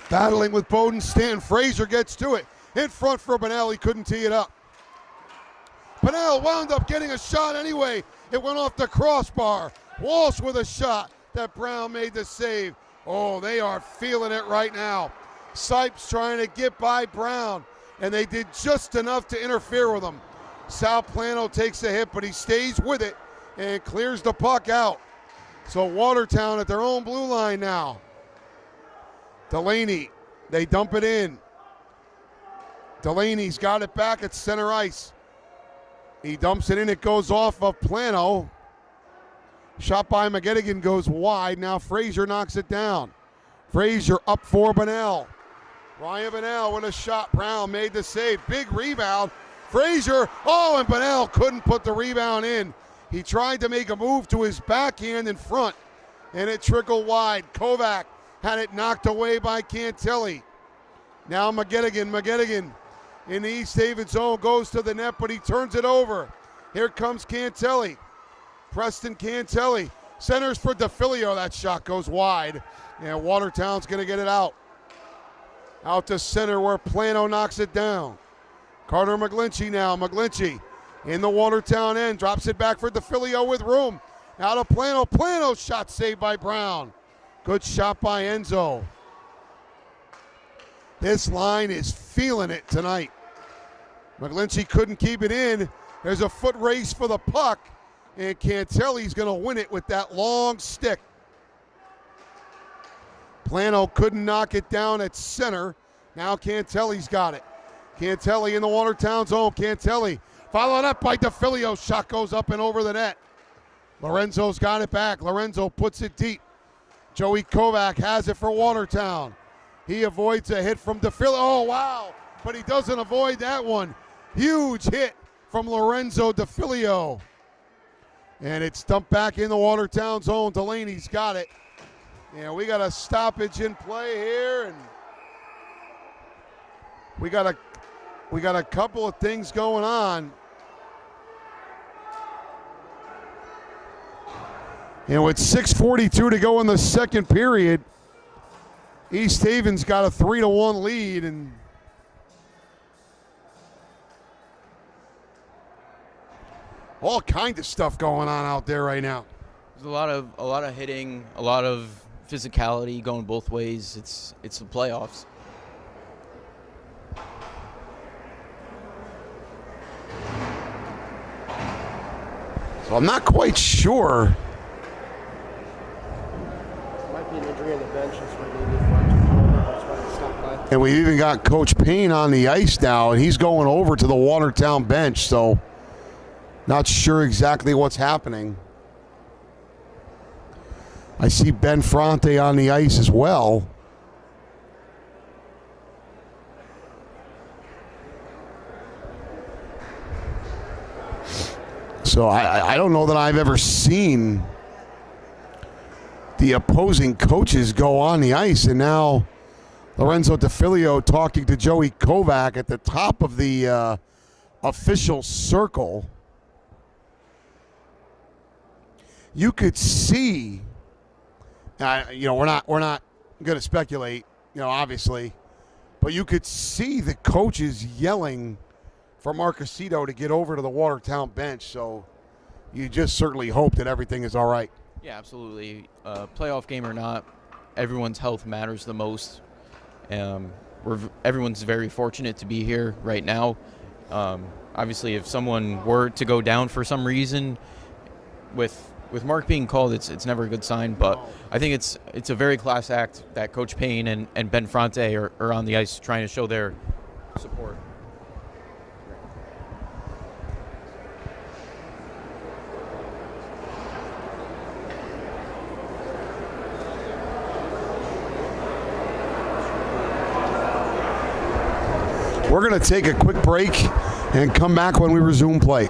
battling with Bowden Stanton. Frazier gets to it. In front for Bunnell. He couldn't tee it up. Bunnell wound up getting a shot anyway. It went off the crossbar. Walsh with a shot that Brown made the save. Oh, they are feeling it right now. Sipes trying to get by Brown, and they did just enough to interfere with him. Sal Plano takes a hit, but he stays with it and clears the puck out. So Watertown at their own blue line now. Delaney, they dump it in. Delaney's got it back at center ice. He dumps it in, it goes off of Plano. Shot by McGettigan goes wide. Now Frazier knocks it down. Frazier up for Bunnell. Ryan Bunnell with a shot. Brown made the save. Big rebound. Frazier, and Bunnell couldn't put the rebound in. He tried to make a move to his backhand in front, and it trickled wide. Kovac had it knocked away by Cantelli. Now McGettigan in the East Haven zone goes to the net, but he turns it over. Here comes Cantelli. Preston Cantelli centers for DeFilio. That shot goes wide, and Watertown's going to get it out. Out to center where Plano knocks it down. Carter McGlinchey now. McGlinchey in the Watertown end. Drops it back for DeFilio with room. Out of Plano. Plano shot saved by Brown. Good shot by Enzo. This line is feeling it tonight. McGlinchey couldn't keep it in. There's a foot race for the puck, and Cantelli's going to win it with that long stick. Plano couldn't knock it down at center. Now Cantelli's got it. Cantelli in the Watertown zone. Cantelli followed up by DeFilio. Shot goes up and over the net. Lorenzo's got it back. Lorenzo puts it deep. Joey Kovac has it for Watertown. He avoids a hit from DeFilio. Oh, wow. But he doesn't avoid that one. Huge hit from Lorenzo DeFilio. And it's dumped back in the Watertown zone. Delaney's got it. And we got a stoppage in play here. And we got a couple of things going on. And with 6:42 to go in the second period, East Haven's got a 3-1 lead, and all kinds of stuff going on out there right now. There's a lot of hitting, a lot of physicality going both ways. It's the playoffs. So I'm not quite sure. Might be an injury on the bench. That's why they need to stop by. And we've even got Coach Payne on the ice now, and he's going over to the Watertown bench, so not sure exactly what's happening. I see Ben Fronte on the ice as well. So I don't know that I've ever seen the opposing coaches go on the ice, and now Lorenzo DeFilio talking to Joey Kovac at the top of the official circle. You could see, we're not going to speculate, obviously, but you could see the coaches yelling for Marcusito to get over to the Watertown bench. So you just certainly hope that everything is all right. Yeah, absolutely. Playoff game or not, everyone's health matters the most. Everyone's very fortunate to be here right now. Obviously, if someone were to go down for some reason, with Mark being called, it's never a good sign. But I think it's a very class act that Coach Payne and Ben Fronte are on the ice trying to show their support. We're going to take a quick break and come back when we resume play.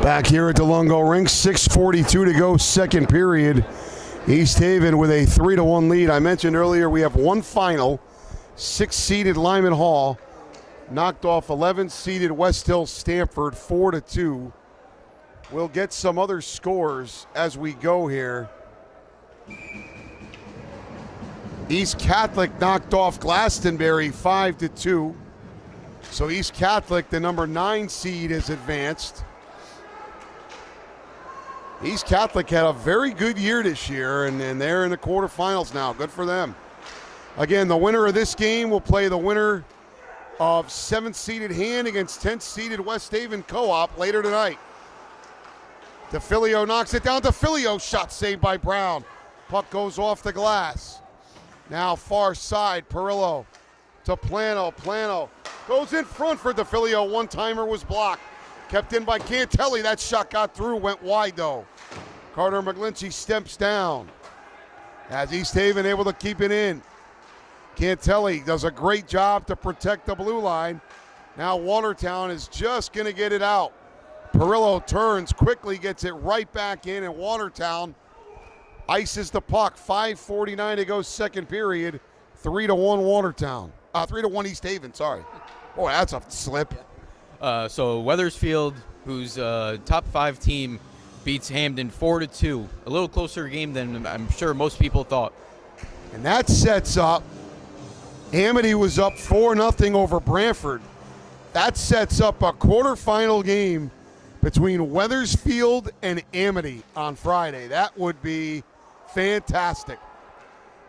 Back here at DeLongo Rink, 6:42 to go, second period. East Haven with a 3-1 lead. I mentioned earlier we have one final. 6-seeded Lyman Hall knocked off 11-seeded West Hill Stamford 4-2. We'll get some other scores as we go here. East Catholic knocked off Glastonbury 5-2. So East Catholic, the number 9 seed, has advanced. East Catholic had a very good year this year, and they're in the quarterfinals now. Good for them. Again, the winner of this game will play the winner of 7th-seeded Hand against 10th-seeded West Haven Co-op later tonight. DeFilio knocks it down. DeFilio shot saved by Brown. Puck goes off the glass. Now far side, Perillo to Plano. Plano goes in front for DeFilio. One-timer was blocked. Kept in by Cantelli. That shot got through, went wide though. Carter McGlinchey steps down. As East Haven able to keep it in. Cantelli does a great job to protect the blue line. Now Watertown is just going to get it out. Perillo turns, quickly gets it right back in, and Watertown ices the puck. 5:49 to go, second period. 3-1 Watertown. 3-1 East Haven, sorry. Boy, that's a slip. So Weathersfield, who's a top 5 team, beats Hamden 4-2. A little closer game than I'm sure most people thought. And that sets up, Amity was up 4-0 over Brantford. That sets up a quarterfinal game between Weathersfield and Amity on Friday. That would be fantastic.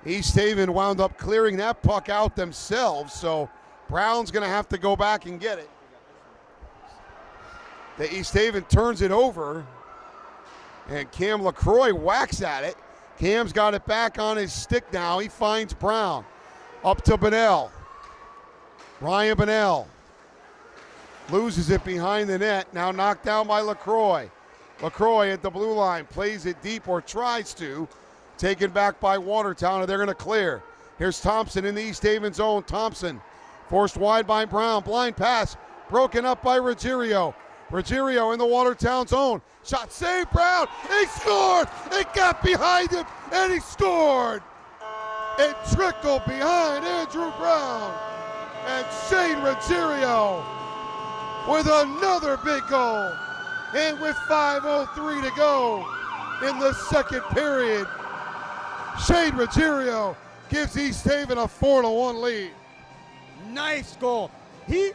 East Haven wound up clearing that puck out themselves, so Brown's going to have to go back and get it. The East Haven turns it over, and Cam LaCroix whacks at it. Cam's got it back on his stick now. He finds Brown. Up to Bunnell. Ryan Bunnell loses it behind the net. Now knocked down by LaCroix. LaCroix at the blue line plays it deep, or tries to. Taken back by Watertown, and they're going to clear. Here's Thompson in the East Haven zone. Thompson forced wide by Brown. Blind pass broken up by Ruggiero. Ruggiero in the Watertown zone. Shot saved. Brown. He scored. It got behind him, and he scored. It trickled behind Andrew Brown. And Shane Ruggiero with another big goal. And with 5:03 to go in the second period, Shane Ruggiero gives East Haven a 4-1 lead. Nice goal. He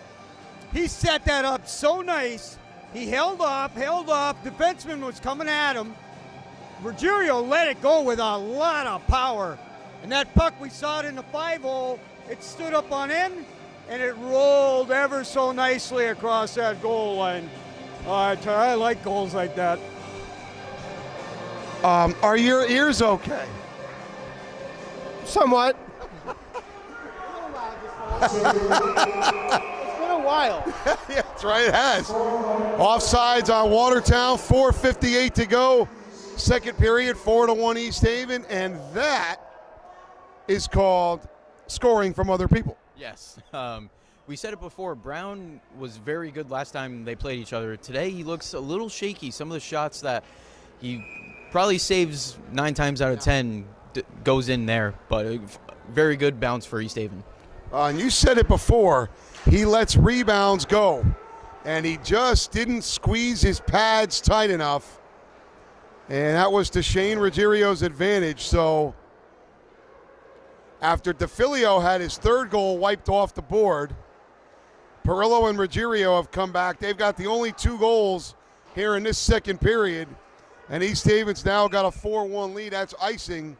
set that up so nice. He held up. Defenseman was coming at him. Ruggiero let it go with a lot of power. And that puck, we saw it in the 5-hole. It stood up on end, and it rolled ever so nicely across that goal line. I like goals like that. Are your ears okay? Somewhat. It's been a while. Yeah, that's right, it has. Offsides on Watertown, 4:58 to go. Second period, 4-1 East Haven, and that is called scoring from other people. Yes. We said it before, Brown was very good last time they played each other. Today he looks a little shaky. Some of the shots that he probably saves 9 times out of 10 goes in there, but a very good bounce for East Haven. And you said it before, he lets rebounds go, and he just didn't squeeze his pads tight enough, and that was to Shane Ruggiero's advantage. So after DeFilio had his third goal wiped off the board, Perillo and Ruggiero have come back. They've got the only 2 goals here in this second period, and East Haven's now got a 4-1 lead. That's icing.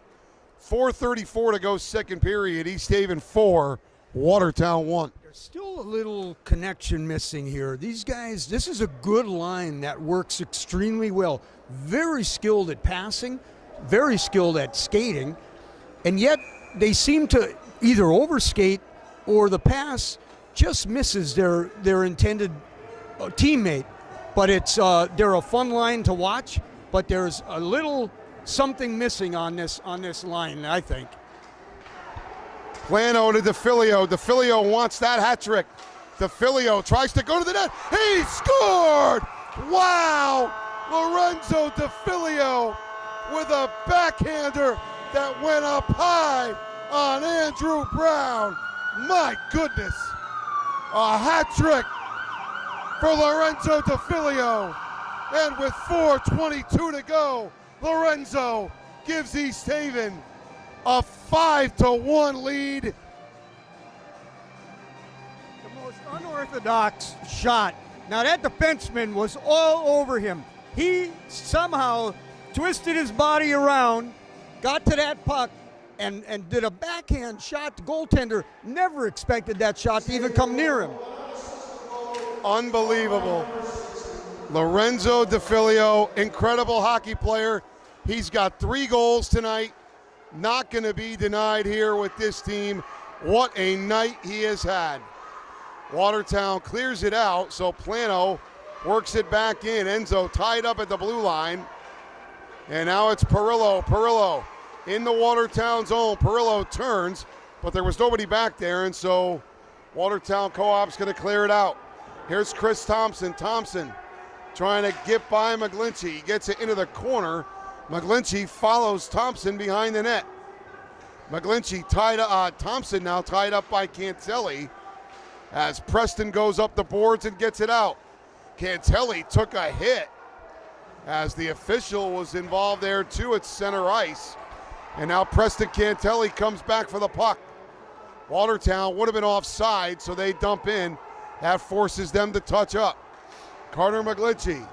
4:34 to go second period. East Haven 4, Watertown 1. There's still a little connection missing here. These guys, this is a good line that works extremely well. Very skilled at passing, very skilled at skating, and yet they seem to either overskate or the pass just misses their intended teammate. But it's they're a fun line to watch, but there's a little something missing on this line, I think. Plano to DeFilio. DeFilio wants that hat trick. DeFilio tries to go to the net. He scored! Wow! Lorenzo DeFilio with a backhander that went up high on Andrew Brown. My goodness. A hat trick for Lorenzo DeFilio. And with 4:22 to go, Lorenzo gives East Haven a 5-1 lead. The most unorthodox shot. Now that defenseman was all over him. He somehow twisted his body around, got to that puck, and did a backhand shot. The goaltender never expected that shot to even come near him. Unbelievable. Lorenzo DeFilio, incredible hockey player. He's got 3 goals tonight. Not going to be denied here with this team. What a night he has had. Watertown clears it out, so Plano works it back in. Enzo tied up at the blue line. And now it's Perillo. Perillo in the Watertown zone. Perillo turns, but there was nobody back there, and so Watertown Co-op's going to clear it out. Here's Chris Thompson. Thompson trying to get by McGlinchey. He gets it into the corner. McGlinchey follows Thompson behind the net. McGlinchey Thompson now tied up by Cantelli as Preston goes up the boards and gets it out. Cantelli took a hit as the official was involved there too at center ice. And now Preston Cantelli comes back for the puck. Watertown would have been offside, so they dump in. That forces them to touch up. Carter McGlinchey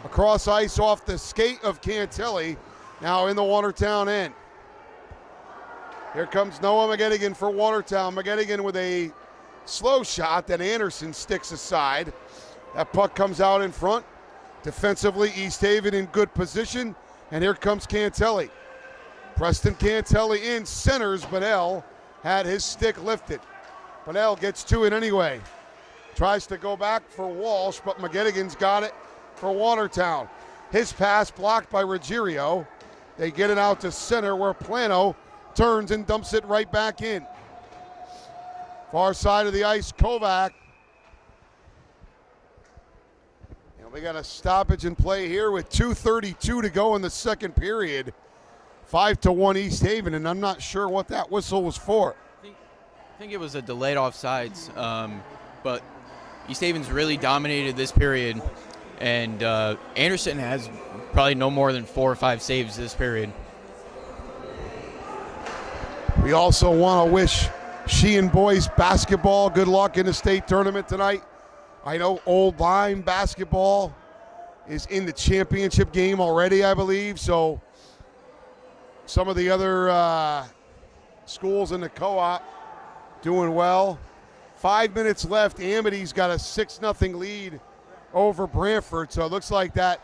across ice off the skate of Cantelli, now in the Watertown end. Here comes Noah McGettigan for Watertown. McGettigan with a slow shot that Anderson sticks aside. That puck comes out in front. Defensively, East Haven in good position, and here comes Cantelli. Preston Cantelli in, centers, Bunnell had his stick lifted. Bunnell gets to it anyway. Tries to go back for Walsh, but McGettigan's got it for Watertown. His pass blocked by Ruggiero. They get it out to center where Plano turns and dumps it right back in. Far side of the ice, Kovac. And we got a stoppage in play here with 2:32 to go in the second period. 5-1 East Haven, and I'm not sure what that whistle was for. I think it was a delayed offsides, but East Haven's really dominated this period, and Anderson has probably no more than 4 or 5 saves this period. We also want to wish Sheehan boys basketball good luck in the state tournament tonight. I know Old Lyme basketball is in the championship game already, I believe, so some of the other schools in the co-op doing well. 5 minutes left. Amity's got a 6-0 lead over Brantford, so it looks like that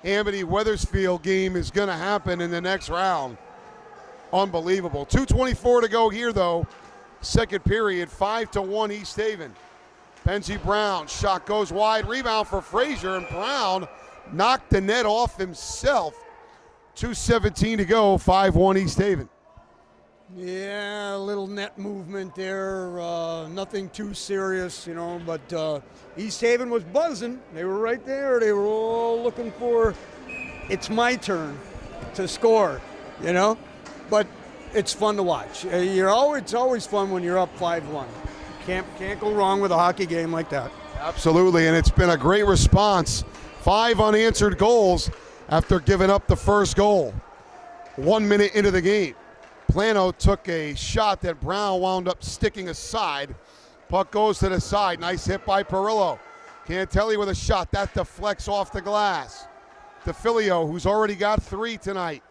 Amity-Weathersfield game is going to happen in the next round. Unbelievable. 2:24 to go here, though. Second period, 5-1 East Haven. Benji Brown, shot goes wide, rebound for Frazier, and Brown knocked the net off himself. 2:17 to go, 5-1 East Haven. Yeah, a little net movement there, nothing too serious, but East Haven was buzzing. They were right there. They were all looking for, it's my turn to score, but it's fun to watch. It's always fun when you're up 5-1. Can't go wrong with a hockey game like that. Absolutely, and it's been a great response. 5 unanswered goals after giving up the first goal. 1 minute into the game. Plano took a shot that Brown wound up sticking aside. Puck goes to the side. Nice hit by Perillo. Cantelli with a shot. That deflects off the glass. DeFilio, who's already got 3 tonight.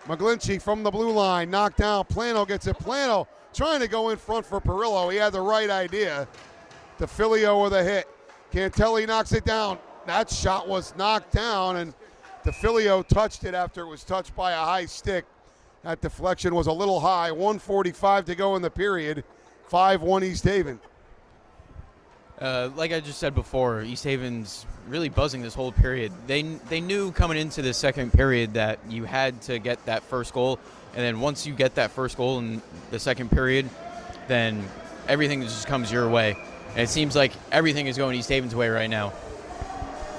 McGlinchey from the blue line. Knocked down. Plano gets it. Plano trying to go in front for Perillo. He had the right idea. DeFilio with a hit. Cantelli knocks it down. That shot was knocked down, and DeFilio touched it after it was touched by a high stick. That deflection was a little high. 1:45 to go in the period. 5-1 East Haven. Like I just said before, East Haven's really buzzing this whole period. They knew coming into the second period that you had to get that first goal, and then once you get that first goal in the second period, then everything just comes your way. And it seems like everything is going East Haven's way right now.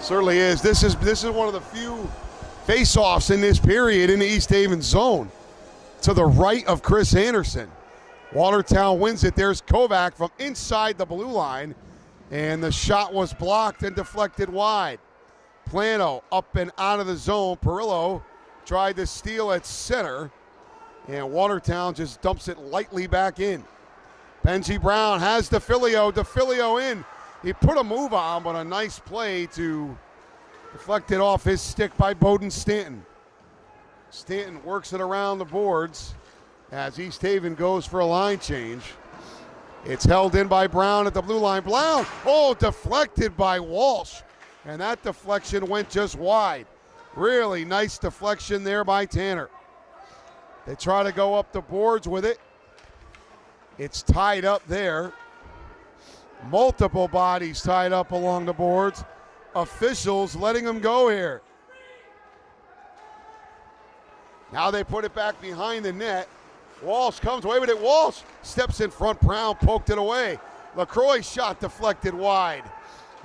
Certainly is. This is one of the few face-offs in this period in the East Haven zone. To the right of Chris Anderson. Watertown wins it. There's Kovac from inside the blue line, and the shot was blocked and deflected wide. Plano up and out of the zone. Perillo tried to steal at center, and Watertown just dumps it lightly back in. Benji Brown has DeFilio. DeFilio in. He put a move on, but a nice play to deflect it off his stick by Bowden Stanton. Stanton works it around the boards as East Haven goes for a line change. It's held in by Brown at the blue line. Brown, deflected by Walsh. And that deflection went just wide. Really nice deflection there by Tanner. They try to go up the boards with it. It's tied up there. Multiple bodies tied up along the boards. Officials letting them go here. Now they put it back behind the net. Walsh comes away with it. Walsh steps in front. Brown poked it away. LaCroix shot deflected wide.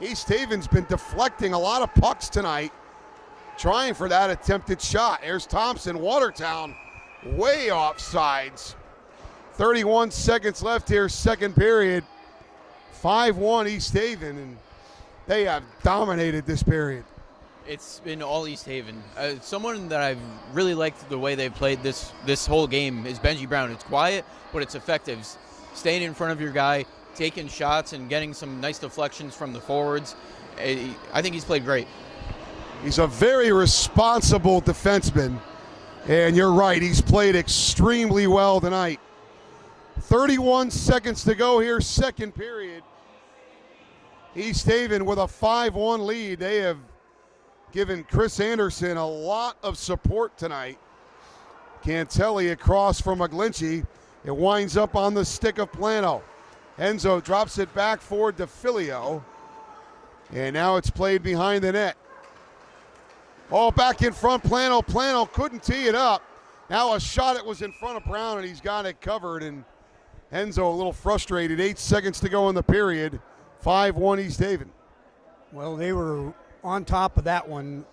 East Haven's been deflecting a lot of pucks tonight, trying for that attempted shot. There's Thompson. Watertown way off sides. 31 seconds left here, second period. 5-1 East Haven, and they have dominated this period. It's been all East Haven. Someone that I've really liked the way they've played this whole game is Benji Brown. It's quiet, but it's effective. Staying in front of your guy, taking shots, and getting some nice deflections from the forwards. I think he's played great. He's a very responsible defenseman, and you're right, he's played extremely well tonight. 31 seconds to go here, second period. East Haven with a 5-1 lead. They have giving Chris Anderson a lot of support tonight. Cantelli across from McGlinchey. It winds up on the stick of Plano. Enzo drops it back for DeFilio. And now it's played behind the net. Oh, back in front, Plano. Plano couldn't tee it up. Now a shot, it was in front of Brown, and he's got it covered. And Enzo a little frustrated. 8 seconds to go in the period. 5-1 East Haven. Well, they were on top of that one.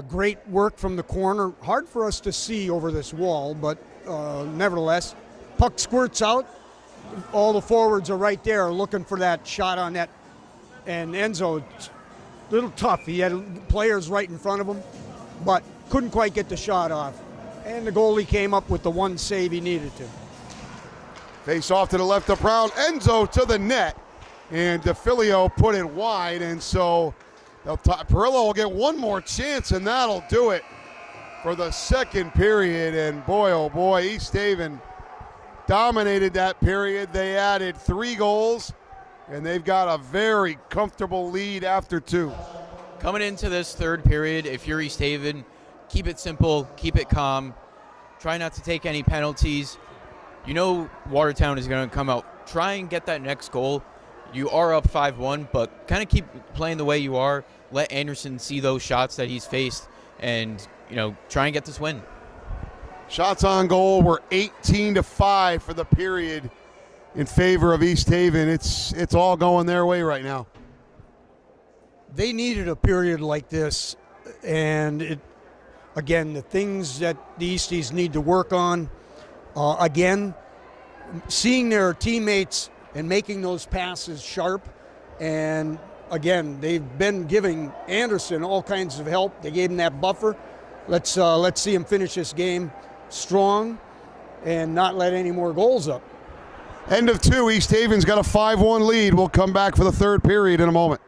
Great work from the corner. Hard for us to see over this wall, but nevertheless, puck squirts out. All the forwards are right there looking for that shot on net. And Enzo, a little tough. He had players right in front of him, but couldn't quite get the shot off. And the goalie came up with the one save he needed to. Face off to the left of Brown. Enzo to the net. And DeFilio put it wide. And so Perillo will get one more chance, and that'll do it for the second period. And boy, oh boy, East Haven dominated that period. They added 3 goals, and they've got a very comfortable lead after 2. Coming into this third period, if you're East Haven, keep it simple, keep it calm, try not to take any penalties. You know Watertown is going to come out. Try and get that next goal. You are up 5-1, but kind of keep playing the way you are. Let Anderson see those shots that he's faced and, try and get this win. Shots on goal were 18-5 for the period in favor of East Haven. It's all going their way right now. They needed a period like this, and again, the things that the Easties need to work on, again, seeing their teammates and making those passes sharp. And again, they've been giving Anderson all kinds of help. They gave him that buffer. Let's see him finish this game strong and not let any more goals up. End of 2. East Haven's got a 5-1 lead. We'll come back for the third period in a moment.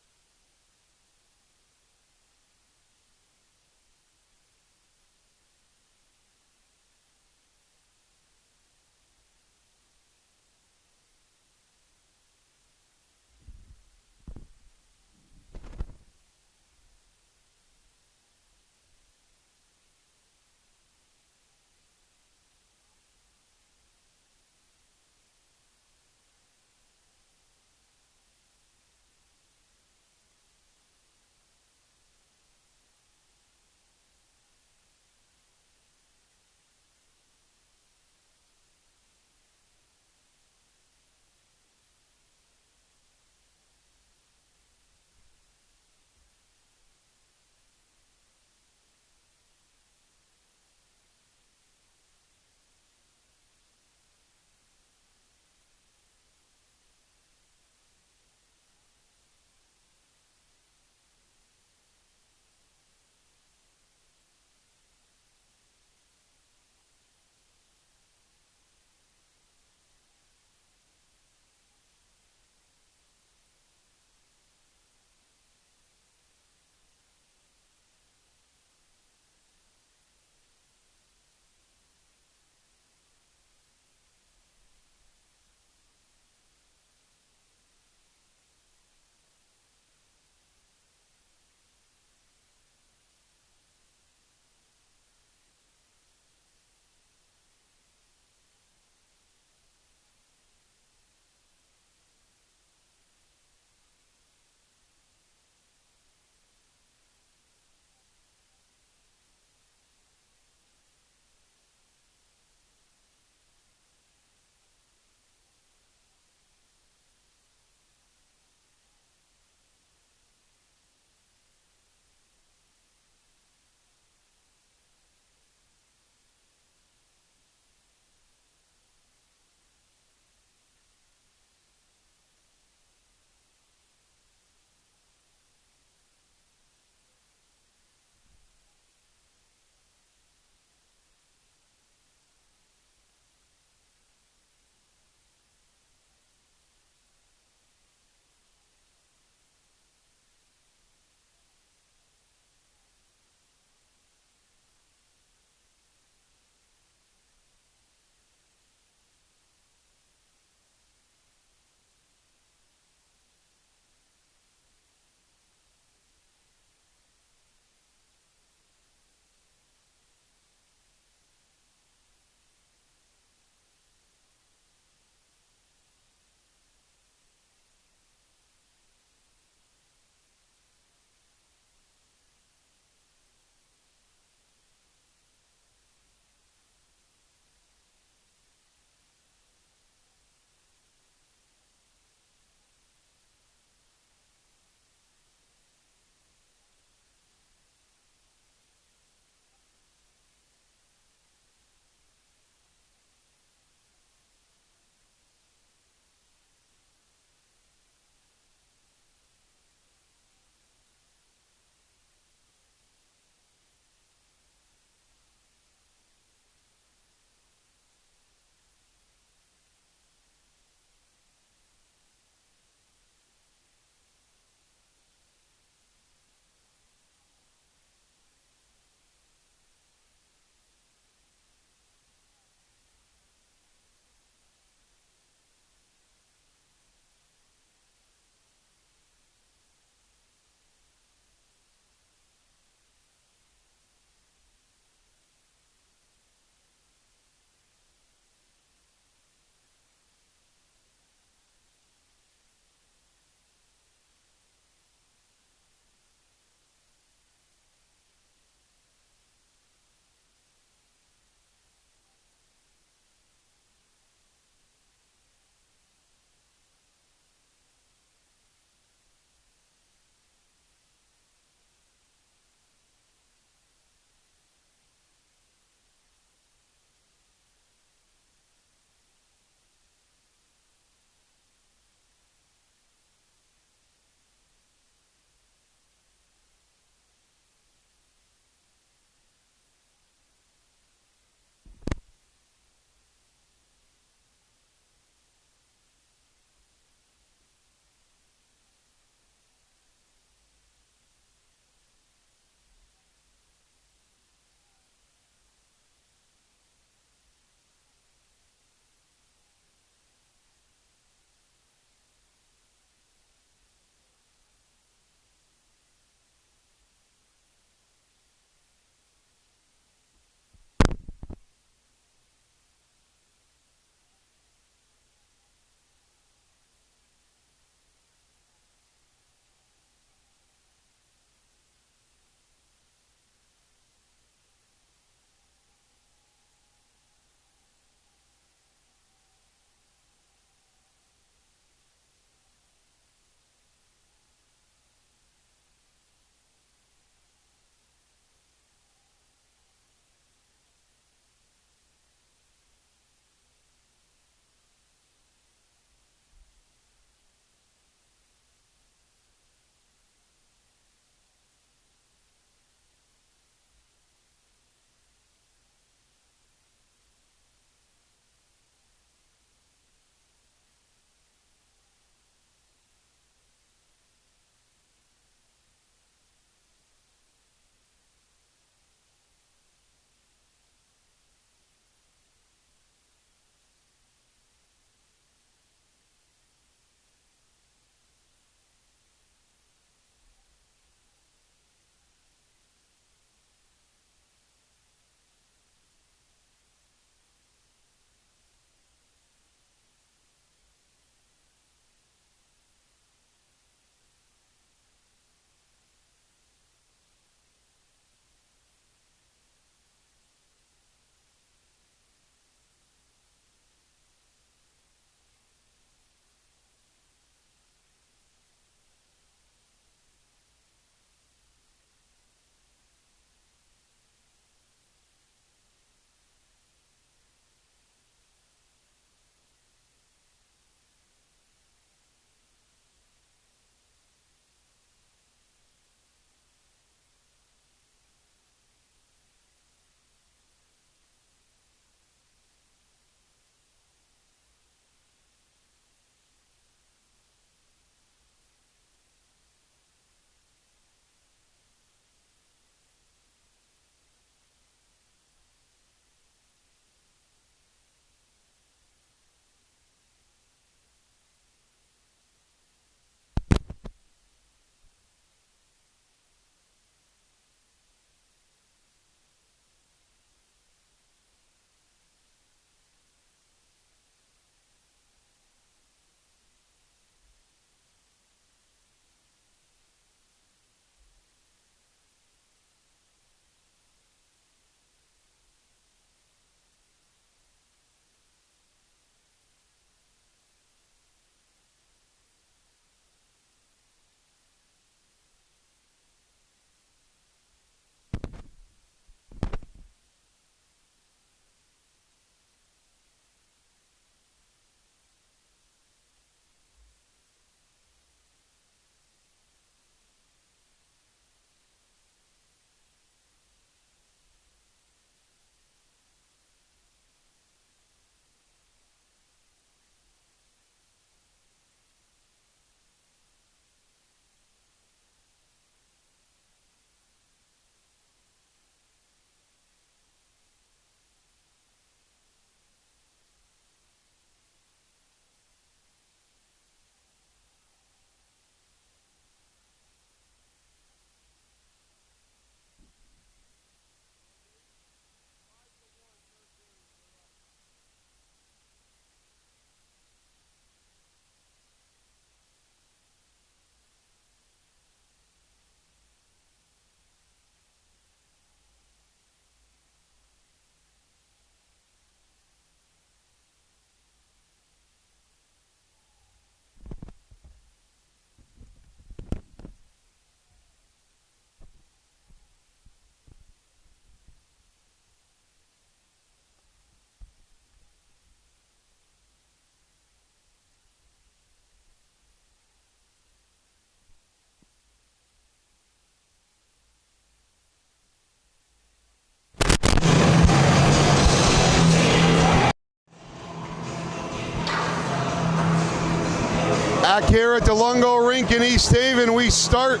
Back here at the Lungo Rink in East Haven, we start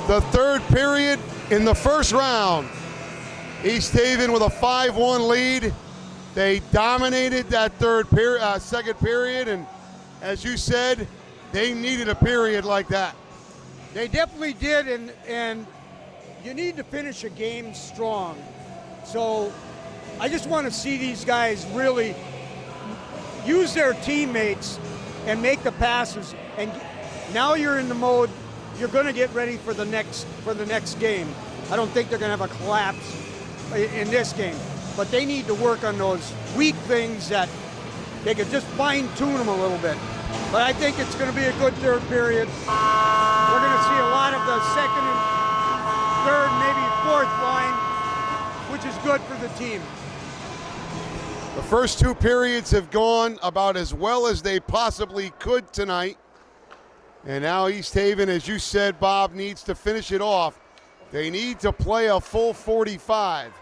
the third period in the first round. East Haven with a 5-1 lead. They dominated that second period, and as you said, they needed a period like that. They definitely did, and you need to finish a game strong. So I just want to see these guys really use their teammates and make the passes. And now you're in the mode, you're going to get ready for the next game. I don't think they're going to have a collapse in this game, but they need to work on those weak things that they could just fine-tune them a little bit. But I think it's going to be a good third period. We're going to see a lot of the second and third, maybe fourth line, which is good for the team. The first two periods have gone about as well as they possibly could tonight. And now East Haven, as you said, Bob, needs to finish it off. They need to play a full 45.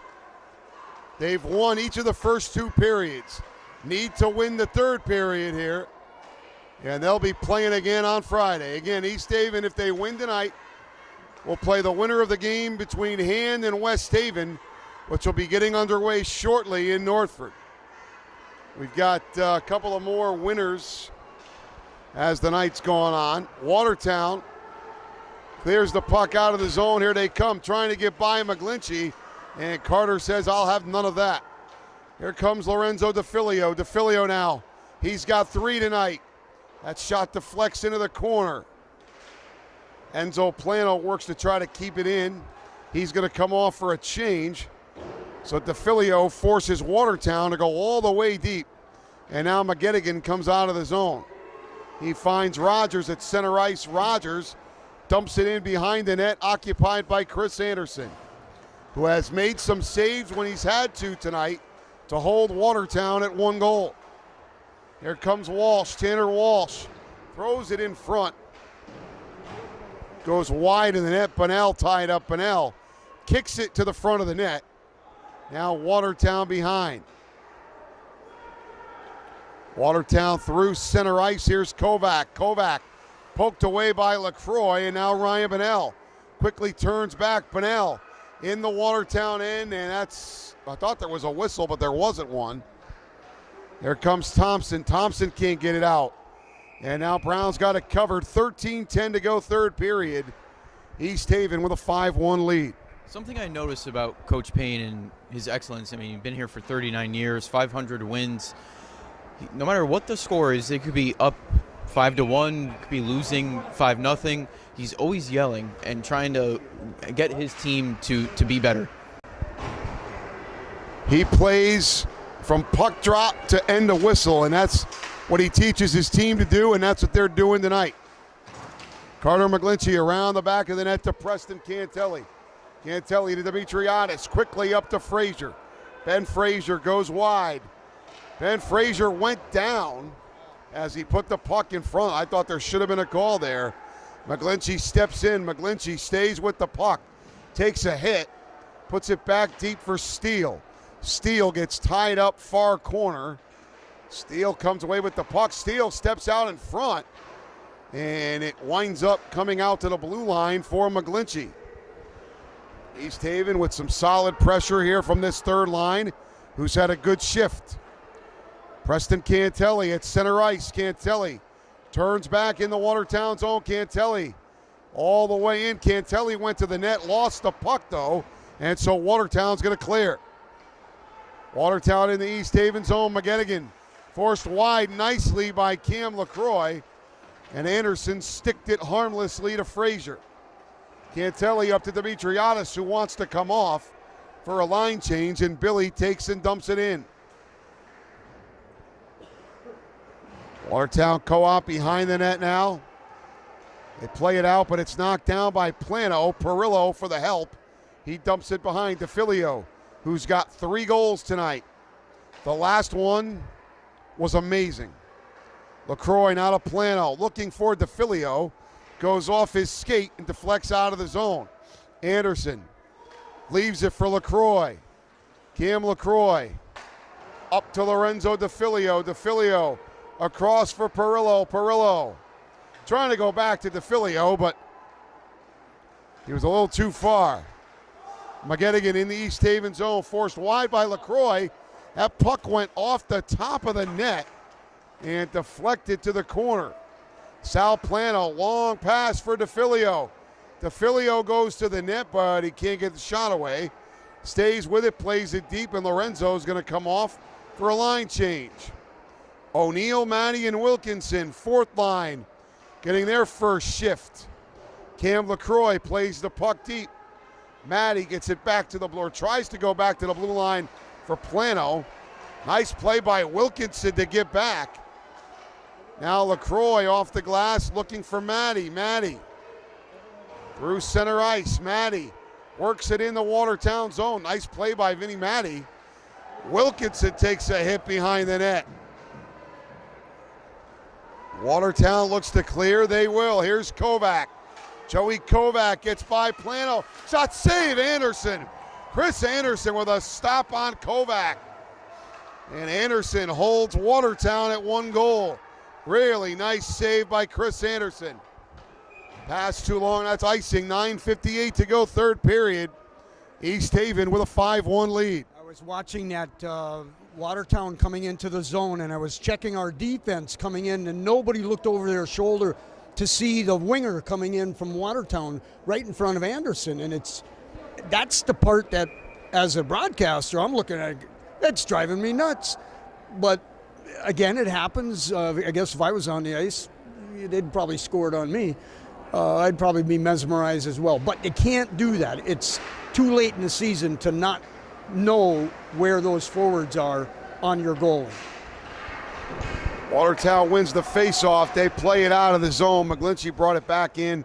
They've won each of the first two periods. Need to win the third period here. And they'll be playing again on Friday. Again, East Haven, if they win tonight, will play the winner of the game between Hand and West Haven, which will be getting underway shortly in Northford. We've got a couple of more winners as the night's gone on. Watertown clears the puck out of the zone. Here they come, trying to get by McGlinchey, and Carter says, I'll have none of that. Here comes Lorenzo DeFilio. DeFilio now, he's got 3 tonight. That shot deflects into the corner. Enzo Plano works to try to keep it in. He's going to come off for a change. So DeFilio forces Watertown to go all the way deep. And now McGettigan comes out of the zone. He finds Rogers at center ice. Rogers dumps it in behind the net, occupied by Chris Anderson, who has made some saves when he's had to tonight to hold Watertown at 1 goal. Here comes Walsh, Tanner Walsh, throws it in front. Goes wide in the net, Bunnell tied up. Bunnell kicks it to the front of the net. Now Watertown behind. Watertown through center ice. Here's Kovac. Kovac poked away by LaCroix, and now Ryan Bunnell quickly turns back. Bunnell in the Watertown end, and I thought there was a whistle, but there wasn't one. Here comes Thompson. Thompson can't get it out. And now Brown's got it covered. 13-10 to go third period. East Haven with a 5-1 lead. Something I noticed about Coach Payne and his excellence, I mean, he's been here for 39 years, 500 wins. No matter what the score is, it could be up 5-1, could be losing 5-0. He's always yelling and trying to get his team to be better. He plays from puck drop to end a whistle, and that's what he teaches his team to do, and that's what they're doing tonight. Carter McGlinchey around the back of the net to Preston Cantelli. Cantelli to Dimitriadis, quickly up to Frazier. Ben Frazier goes wide. Ben Frazier went down as he put the puck in front. I thought there should have been a call there. McGlinchey steps in. McGlinchey stays with the puck, takes a hit, puts it back deep for Steele. Steele gets tied up far corner. Steele comes away with the puck. Steele steps out in front, and it winds up coming out to the blue line for McGlinchey. East Haven with some solid pressure here from this third line, who's had a good shift. Preston Cantelli at center ice. Cantelli turns back in the Watertown zone. Cantelli all the way in. Cantelli went to the net, lost the puck though, and so Watertown's going to clear. Watertown in the East Haven zone. McGettigan forced wide nicely by Cam LaCroix, and Anderson sticked it harmlessly to Frazier. Cantelli up to Dimitriadis, who wants to come off for a line change, and Billy takes and dumps it in. Watertown Co-op behind the net now. They play it out, but it's knocked down by Plano. Perillo for the help. He dumps it behind DeFilio, who's got 3 goals tonight. The last one was amazing. LaCroix now to Plano, looking for DeFilio. Goes off his skate and deflects out of the zone. Anderson leaves it for LaCroix. Cam LaCroix up to Lorenzo DeFilio. DeFilio across for Perillo. Perillo trying to go back to DeFilio, but he was a little too far. McGettigan in the East Haven zone, forced wide by LaCroix. That puck went off the top of the net and deflected to the corner. Sal Plano, long pass for DeFilio. DeFilio goes to the net, but he can't get the shot away. Stays with it, plays it deep, and Lorenzo's going to come off for a line change. O'Neill, Matty, and Wilkinson, fourth line, getting their first shift. Cam LaCroix plays the puck deep. Matty gets it back to the blue, or tries to go back to the blue line for Plano. Nice play by Wilkinson to get back. Now LaCroix off the glass looking for Matty. Matty through center ice. Matty works it in the Watertown zone. Nice play by Vinny Matty. Wilkinson takes a hit behind the net. Watertown looks to clear. They will. Here's Kovac. Joey Kovac gets by Plano. Shot save, Anderson. Chris Anderson with a stop on Kovac. And Anderson holds Watertown at 1 goal. Really nice save by Chris Anderson. Pass too long, that's icing. 9:58 to go, third period. East Haven with a 5-1 lead. I was watching that Watertown coming into the zone, and I was checking our defense coming in, and nobody looked over their shoulder to see the winger coming in from Watertown right in front of Anderson. And that's the part that, as a broadcaster, I'm looking at, that's driving me nuts. But again, it happens. I guess if I was on the ice, they'd probably score it on me. I'd probably be mesmerized as well. But they can't do that. It's too late in the season to not know where those forwards are on your goal. Watertown wins the face-off. They play it out of the zone. McGlinchey brought it back in.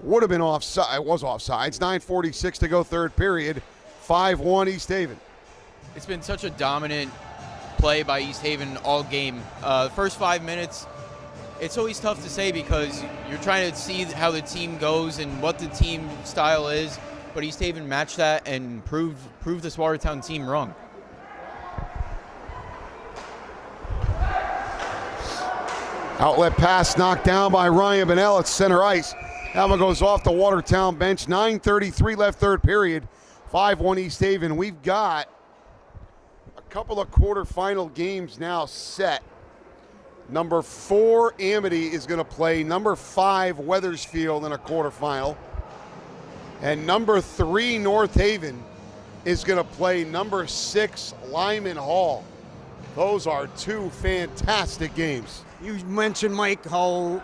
Would have been offside. It was offside. It's 9:46 to go, third period. 5-1 East Haven. It's been such a dominant play by East Haven all game. The first 5 minutes, it's always tough to say because you're trying to see how the team goes and what the team style is, but East Haven matched that and proved this Watertown team wrong. Outlet pass knocked down by Ryan Bennell at center ice. That one goes off the Watertown bench. 9:33 left, third period. 5-1 East Haven. We've got a couple of quarterfinal games now set. Number 4, Amity, is going to play number 5, Weathersfield, in a quarterfinal. And number 3, North Haven, is going to play number 6, Lyman Hall. Those are 2 fantastic games. You mentioned, Mike, how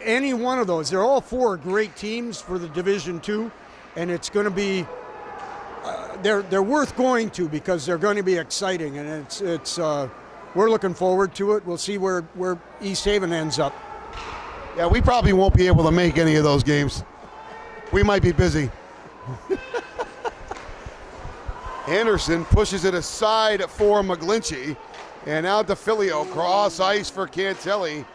any one of those, they're all 4 great teams for the Division II, and it's going to be, they're worth going to because they're going to be exciting, and it's we're looking forward to it. We'll see where East Haven ends up. Yeah, we probably won't be able to make any of those games. We might be busy. Anderson pushes it aside for McGlinchey. And now DeFilio cross ice for Cantelli.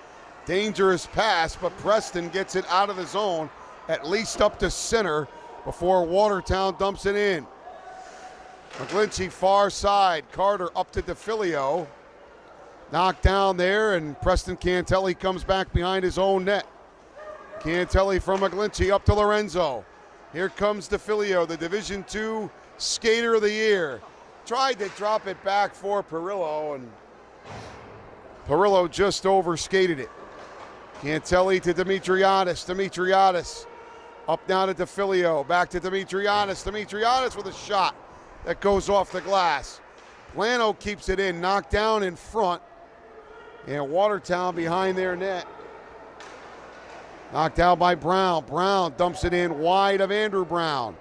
Dangerous pass, but Preston gets it out of the zone, at least up to center, before Watertown dumps it in. McGlinchey far side. Carter up to DeFilio. Knocked down there, and Preston Cantelli comes back behind his own net. Cantelli from McGlinchey up to Lorenzo. Here comes DeFilio, the Division II Skater of the Year. Tried to drop it back for Perillo, and Perillo just overskated it. Cantelli to Dimitriadis. Dimitriadis up now to DeFilio. Back to Dimitriadis. Dimitriadis with a shot that goes off the glass. Plano keeps it in, knocked down in front. And Watertown behind their net. Knocked out by Brown. Brown dumps it in wide of Andrew Brown.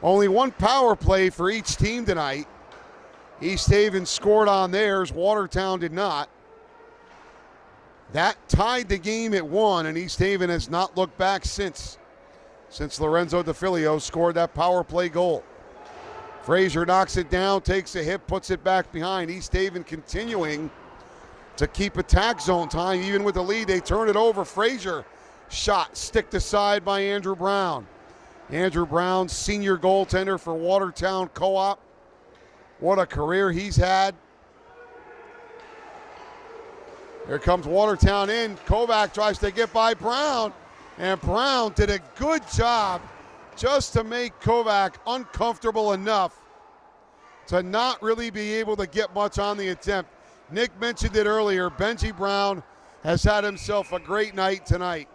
Only 1 power play for each team tonight. East Haven scored on theirs. Watertown did not. That tied the game at 1, and East Haven has not looked back since Lorenzo DeFilio scored that power play goal. Frazier knocks it down, takes a hit, puts it back behind. East Haven continuing to keep attack zone time. Even with the lead, they turn it over. Frazier shot sticked aside by Andrew Brown. Andrew Brown, senior goaltender for Watertown Co-op. What a career he's had. Here comes Watertown in. Kovac tries to get by Brown, and Brown did a good job just to make Kovac uncomfortable enough to not really be able to get much on the attempt. Nick mentioned it earlier. Benji Brown has had himself a great night tonight.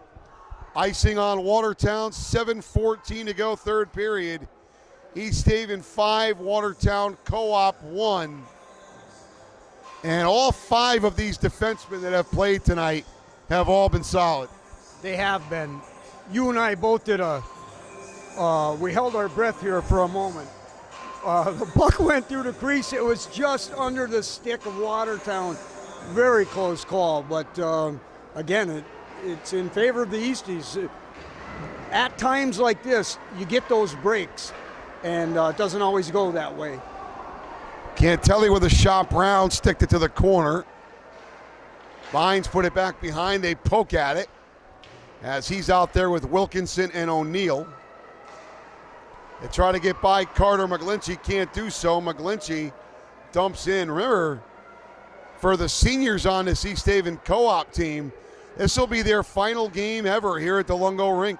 Icing on Watertown, 7:14 to go, third period. East Haven 5, Watertown Co-op 1. And all 5 of these defensemen that have played tonight have all been solid. They have been. You and I both did we held our breath here for a moment. The puck went through the crease. It was just under the stick of Watertown. Very close call, but again, it's in favor of the Easties. At times like this, you get those breaks, and it doesn't always go that way. Cantelli with a shot. Brown sticked it to the corner. Vines put it back behind. They poke at it as he's out there with Wilkinson and O'Neill. They try to get by Carter. McGlinchey can't do so. McGlinchey dumps in. Remember, for the seniors on this East Haven Co-op team, this will be their final game ever here at the Lungo Rink.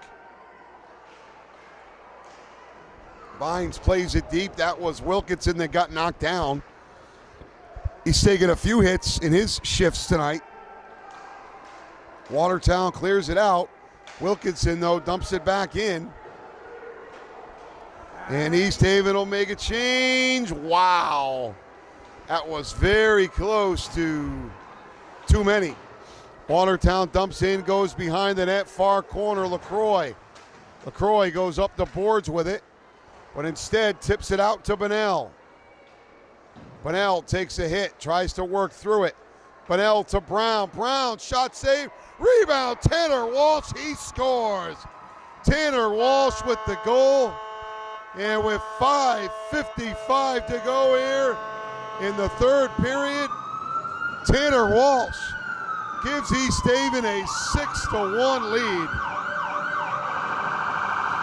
Vines plays it deep. That was Wilkinson that got knocked down. He's taken a few hits in his shifts tonight. Watertown clears it out. Wilkinson, though, dumps it back in. And East Haven will make a change. Wow. That was very close to too many. Watertown dumps in, goes behind the net, far corner, LaCroix. LaCroix goes up the boards with it, but instead tips it out to Bunnell. Bunnell takes a hit, tries to work through it. Bunnell to Brown. Brown, shot save, rebound, Tanner Walsh, he scores. Tanner Walsh with the goal. And with 5:55 to go here in the third period, Tanner Walsh gives East Haven a 6-1 lead.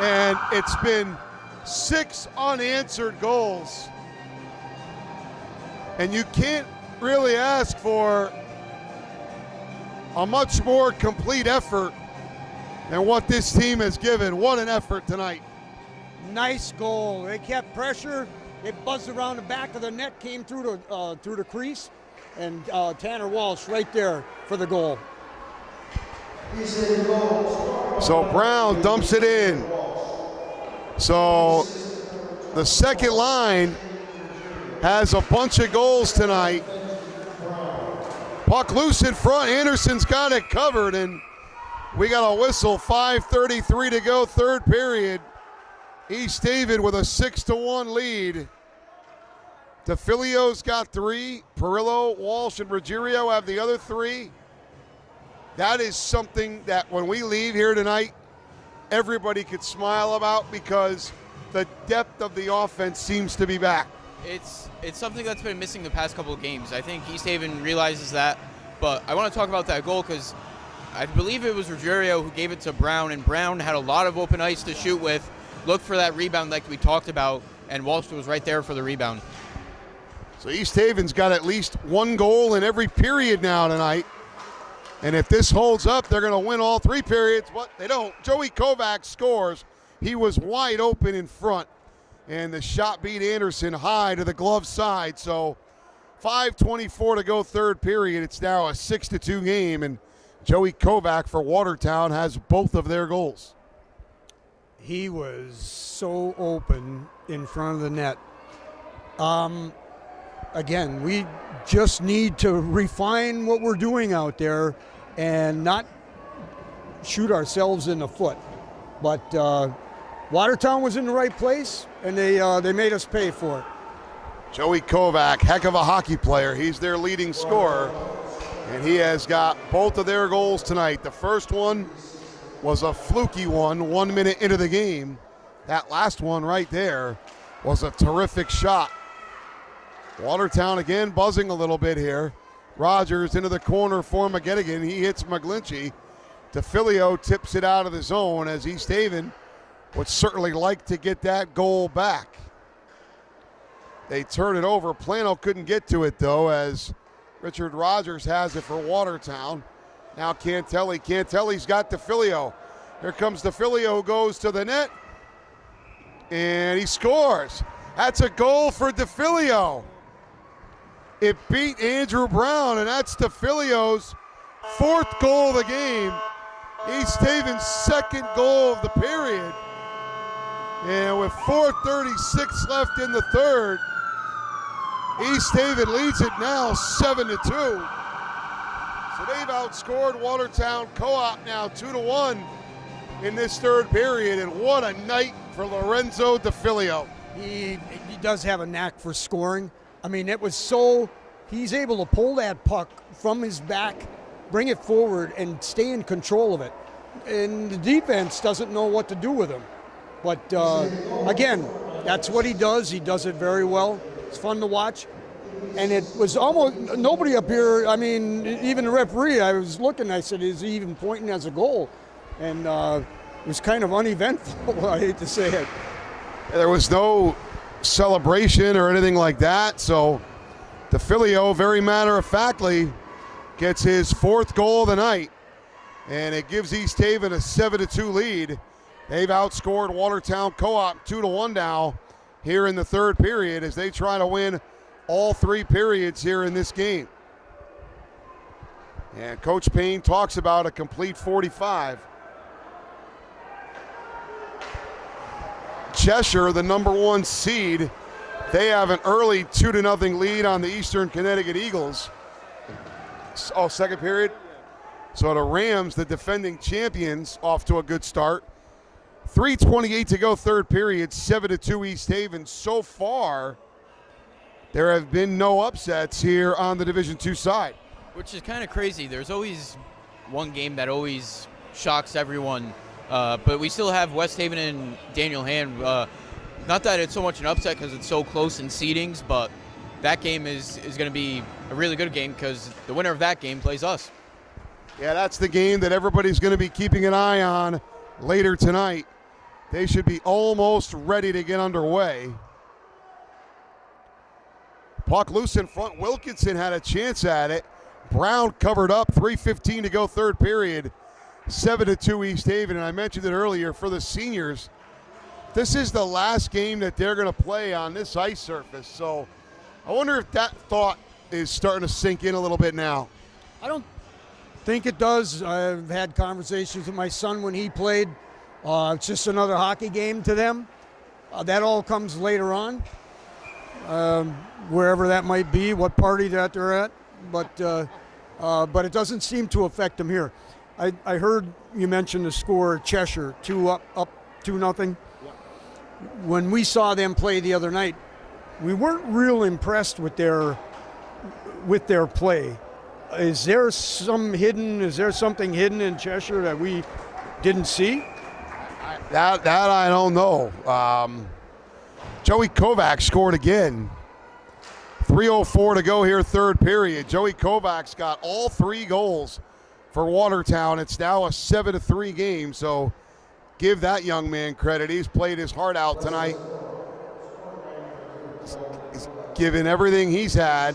And it's been 6 unanswered goals. And you can't really ask for a much more complete effort than what this team has given. What an effort tonight. Nice goal. They kept pressure. It buzzed around the back of the net, came through the crease, and Tanner Walsh right there for the goal. So Brown dumps it in. So the second line has a bunch of goals tonight. Puck loose in front. Anderson's got it covered, and we got a whistle. 5:33 to go, third period. East Haven with a 6-1 lead. DeFilio's got 3. Perillo, Walsh, and Ruggiero have the other 3. That is something that when we leave here tonight, everybody could smile about because the depth of the offense seems to be back. It's something that's been missing the past couple of games. I think East Haven realizes that, but I want to talk about that goal because I believe it was Ruggiero who gave it to Brown, and Brown had a lot of open ice to shoot with. Looked for that rebound like we talked about, and Walsh was right there for the rebound. So East Haven's got at least 1 goal in every period now tonight. And if this holds up, they're going to win all 3 periods, but they don't. Joey Kovac scores. He was wide open in front, and the shot beat Anderson high to the glove side. So 5:24 to go, third period. It's now a 6-2 game, and Joey Kovac for Watertown has both of their goals. He was so open in front of the net. Again, we just need to refine what we're doing out there and not shoot ourselves in the foot. But Watertown was in the right place, and they made us pay for it. Joey Kovac, heck of a hockey player. He's their leading scorer, and he has got both of their goals tonight. The first one was a fluky one 1 minute into the game. That last one right there was a terrific shot. Watertown again buzzing a little bit here. Rogers into the corner for McGettigan. He hits McGlinchey. DeFilio tips it out of the zone as East Haven would certainly like to get that goal back. They turn it over. Plano couldn't get to it though as Richard Rogers has it for Watertown. Now Cantelli's got DeFilio. Here comes DeFilio, who goes to the net, and he scores. That's a goal for DeFilio. It beat Andrew Brown, and that's DeFilio's 4th goal of the game. East Haven's 2nd goal of the period. And with 4:36 left in the 3rd, East Haven leads it now 7-2. So they've outscored Watertown Co-op now 2-1 in this 3rd period. And what a night for Lorenzo DeFilio. He does have a knack for scoring. I mean, he's able to pull that puck from his back, bring it forward, and stay in control of it. And the defense doesn't know what to do with him. But again, that's what he does. He does it very well. It's fun to watch. And it was almost nobody up here. I mean, even the referee, I was looking, I said, is he even pointing as a goal? And it was kind of uneventful, I hate to say it. There was no celebration or anything like that. So DeFilio, very matter-of-factly, gets his 4th goal of the night. And it gives East Haven a 7-2 lead. They've outscored Watertown Co-op 2-1 now here in the 3rd period as they try to win all 3 periods here in this game. And Coach Payne talks about a complete 45. Cheshire, the number 1 seed, they have an early 2-0 lead on the Eastern Connecticut Eagles. Oh, 2nd period. So the Rams, the defending champions, off to a good start. 3:28 to go, 3rd period, 7-2 East Haven. So far, there have been no upsets here on the Division II side. Which is kind of crazy. There's always one game that always shocks everyone. But we still have West Haven and Daniel Hand. Not that it's so much an upset because it's so close in seedings, but that game is going to be a really good game because the winner of that game plays us. Yeah, that's the game that everybody's going to be keeping an eye on later tonight. They should be almost ready to get underway. Puck loose in front. Wilkinson had a chance at it. Brown covered up. 3:15 to go, 3rd period. 7-2 East Haven. And I mentioned it earlier, for the seniors, this is the last game that they're going to play on this ice surface. So I wonder if that thought is starting to sink in a little bit now. I don't think it does. I've had conversations with my son when he played. It's just another hockey game to them. That all comes later on, wherever that might be, what party that they're at. But it doesn't seem to affect them here. I heard you mention the score, Cheshire, 2-0. When we saw them play the other night, we weren't real impressed with their play. Is there something hidden in Cheshire that we didn't see? That I don't know. Joey Kovac scored again. 3:04 to go here, 3rd period. Joey Kovac's got all 3 goals for Watertown. It's now a 7-3 game, so give that young man credit. He's played his heart out tonight. He's given everything he's had.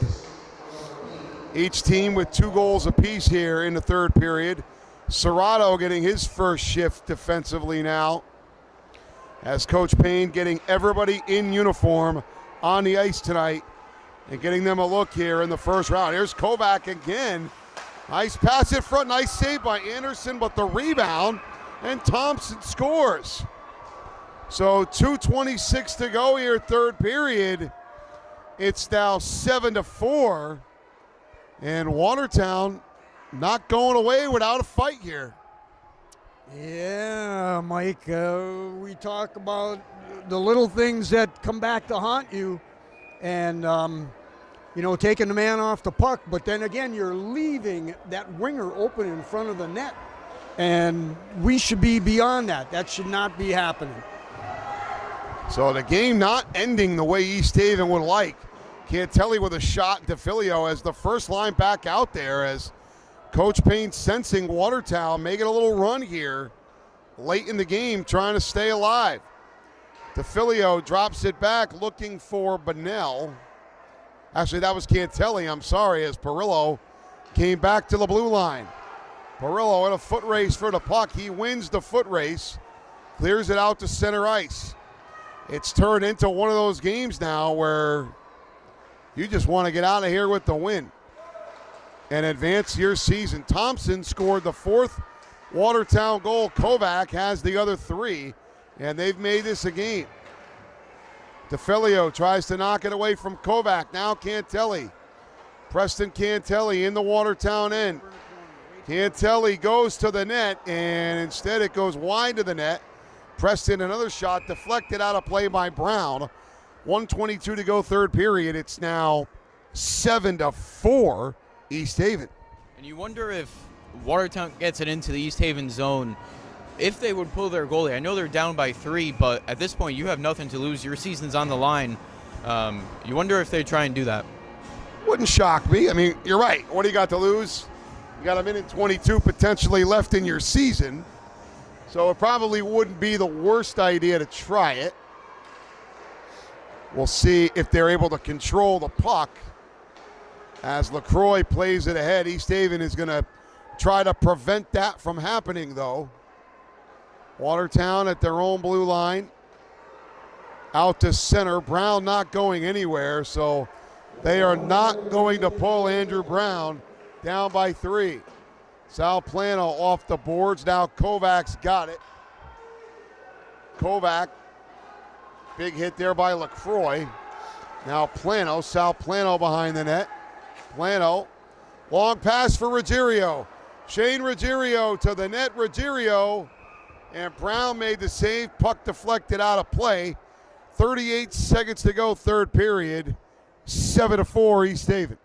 Each team with 2 goals apiece here in the 3rd period. Serrato getting his first shift defensively now, as Coach Payne getting everybody in uniform on the ice tonight and getting them a look here in the 1st round. Here's Kovac again. Nice pass in front, nice save by Anderson, but the rebound, and Thompson scores. So 2:26 to go here, 3rd period. It's now 7-4, and Watertown not going away without a fight here. Yeah, Mike, we talk about the little things that come back to haunt you, and taking the man off the puck, but then again, you're leaving that winger open in front of the net, and we should be beyond that. That should not be happening. So the game not ending the way East Haven would like. Cantelli with a shot, DeFilio as the first line back out there, as Coach Payne sensing Watertown making a little run here late in the game, trying to stay alive. DeFilio drops it back, looking for Bunnell. Actually, that was Cantelli, I'm sorry, as Perillo came back to the blue line. Perillo in a foot race for the puck. He wins the foot race, clears it out to center ice. It's turned into one of those games now where you just want to get out of here with the win and advance your season. Thompson scored the 4th Watertown goal. Kovac has the other 3, and they've made this a game. DeFilio tries to knock it away from Kovac. Now Cantelli. Preston Cantelli in the Watertown end. Cantelli goes to the net, and instead it goes wide to the net. Preston, another shot deflected out of play by Brown. 1:22 to go, third period. It's now 7-4 East Haven. And you wonder if Watertown gets it into the East Haven zone, if they would pull their goalie. I know they're down by 3, but at this point you have nothing to lose. Your season's on the line. You wonder if they try and do that. Wouldn't shock me. I mean, you're right. What do you got to lose? You got a minute 22 potentially left in your season. So it probably wouldn't be the worst idea to try it. We'll see if they're able to control the puck as LaCroix plays it ahead. East Haven is going to try to prevent that from happening, though. Watertown at their own blue line. Out to center. Brown not going anywhere, so they are not going to pull Andrew Brown down by 3. Sal Plano off the boards. Now Kovac's got it. Kovac. Big hit there by LaCroix. Now Plano. Sal Plano behind the net. Plano. Long pass for Ruggiero. Shane Ruggiero to the net. Ruggiero. And Brown made the save. Puck deflected out of play. 38 seconds to go, third period. 7-4 East Haven.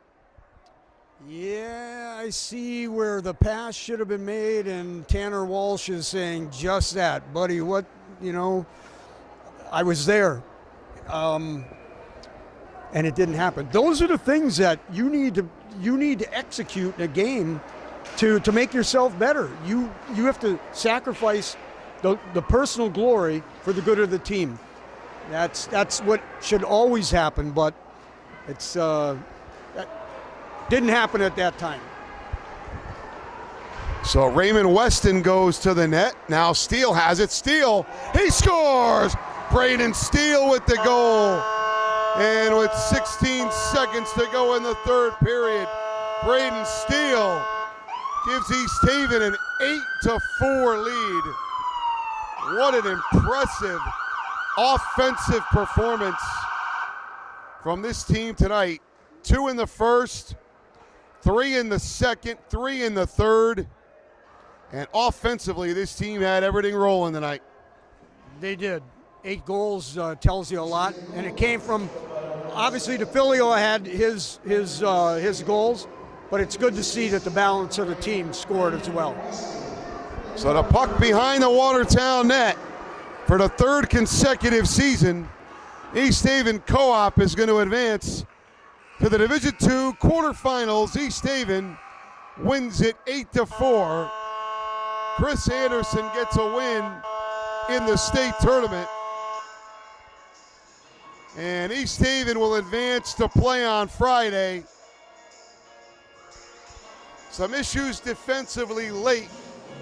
Yeah, I see where the pass should have been made, and Tanner Walsh is saying just that. Buddy, what, I was there. And it didn't happen. Those are the things that you need to execute in a game to make yourself better. You have to sacrifice the personal glory for the good of the team. That's what should always happen, but it's that didn't happen at that time. So Raymond Weston goes to the net. Now Steele has it. Steele, he scores! Braden Steele with the goal. And with 16 seconds to go in the third period, Braden Steele gives East Haven an 8-4 lead. What an impressive offensive performance from this team tonight. 2 in the first, 3 in the second, 3 in the third. And offensively, this team had everything rolling tonight. They did. 8 goals tells you a lot, and it came from, obviously DeFilio had his goals, but it's good to see that the balance of the team scored as well. So the puck behind the Watertown net for the 3rd consecutive season. East Haven Co-op is going to advance to the Division II quarterfinals. East Haven wins it 8-4. Chris Anderson gets a win in the state tournament. And East Haven will advance to play on Friday. Some issues defensively late,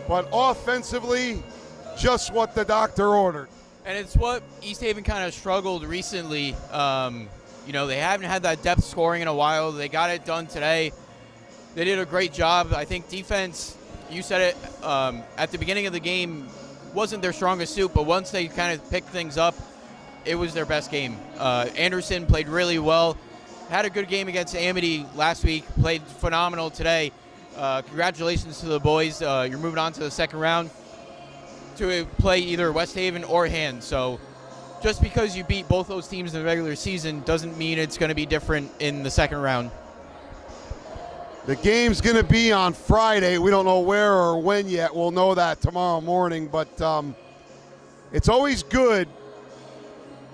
but offensively, just what the doctor ordered. And it's what East Haven kind of struggled recently. They haven't had that depth scoring in a while. They got it done today. They did a great job. I think defense, you said it at the beginning of the game, wasn't their strongest suit, but once they kind of picked things up, it was their best game. Anderson played really well. Had a good game against Amity last week. Played phenomenal today. Congratulations to the boys. You're moving on to the second round to play either West Haven or Hand. So just because you beat both those teams in the regular season doesn't mean it's going to be different in the second round. The game's going to be on Friday. We don't know where or when yet. We'll know that tomorrow morning. But it's always good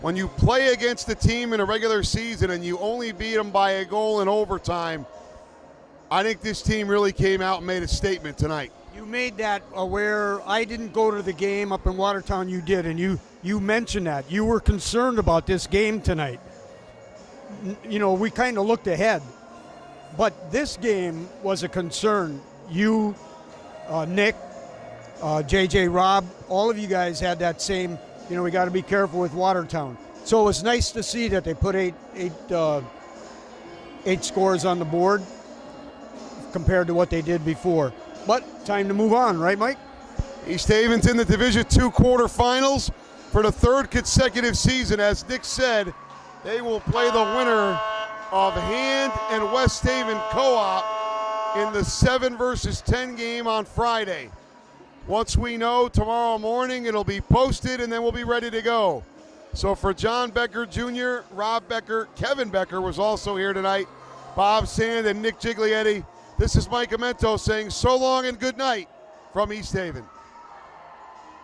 when you play against a team in a regular season and you only beat them by a goal in overtime. I think this team really came out and made a statement tonight. You made that aware. I didn't go to the game up in Watertown. You did, and you mentioned that. You were concerned about this game tonight. we kind of looked ahead. But this game was a concern. You, Nick, JJ, Rob, all of you guys had that same, we got to be careful with Watertown. So it was nice to see that they put eight scores on the board compared to what they did before. But time to move on, right, Mike? East Haven's in the Division II quarterfinals for the third consecutive season. As Nick said, they will play the winner of Hand and West Haven Co-op in the 7 versus 10 game on Friday. Once we know, tomorrow morning it'll be posted and then we'll be ready to go. So for John Becker Jr., Rob Becker, Kevin Becker was also here tonight, Bob Sand and Nick Giglietti. This is Mike Amento saying so long and good night from East Haven.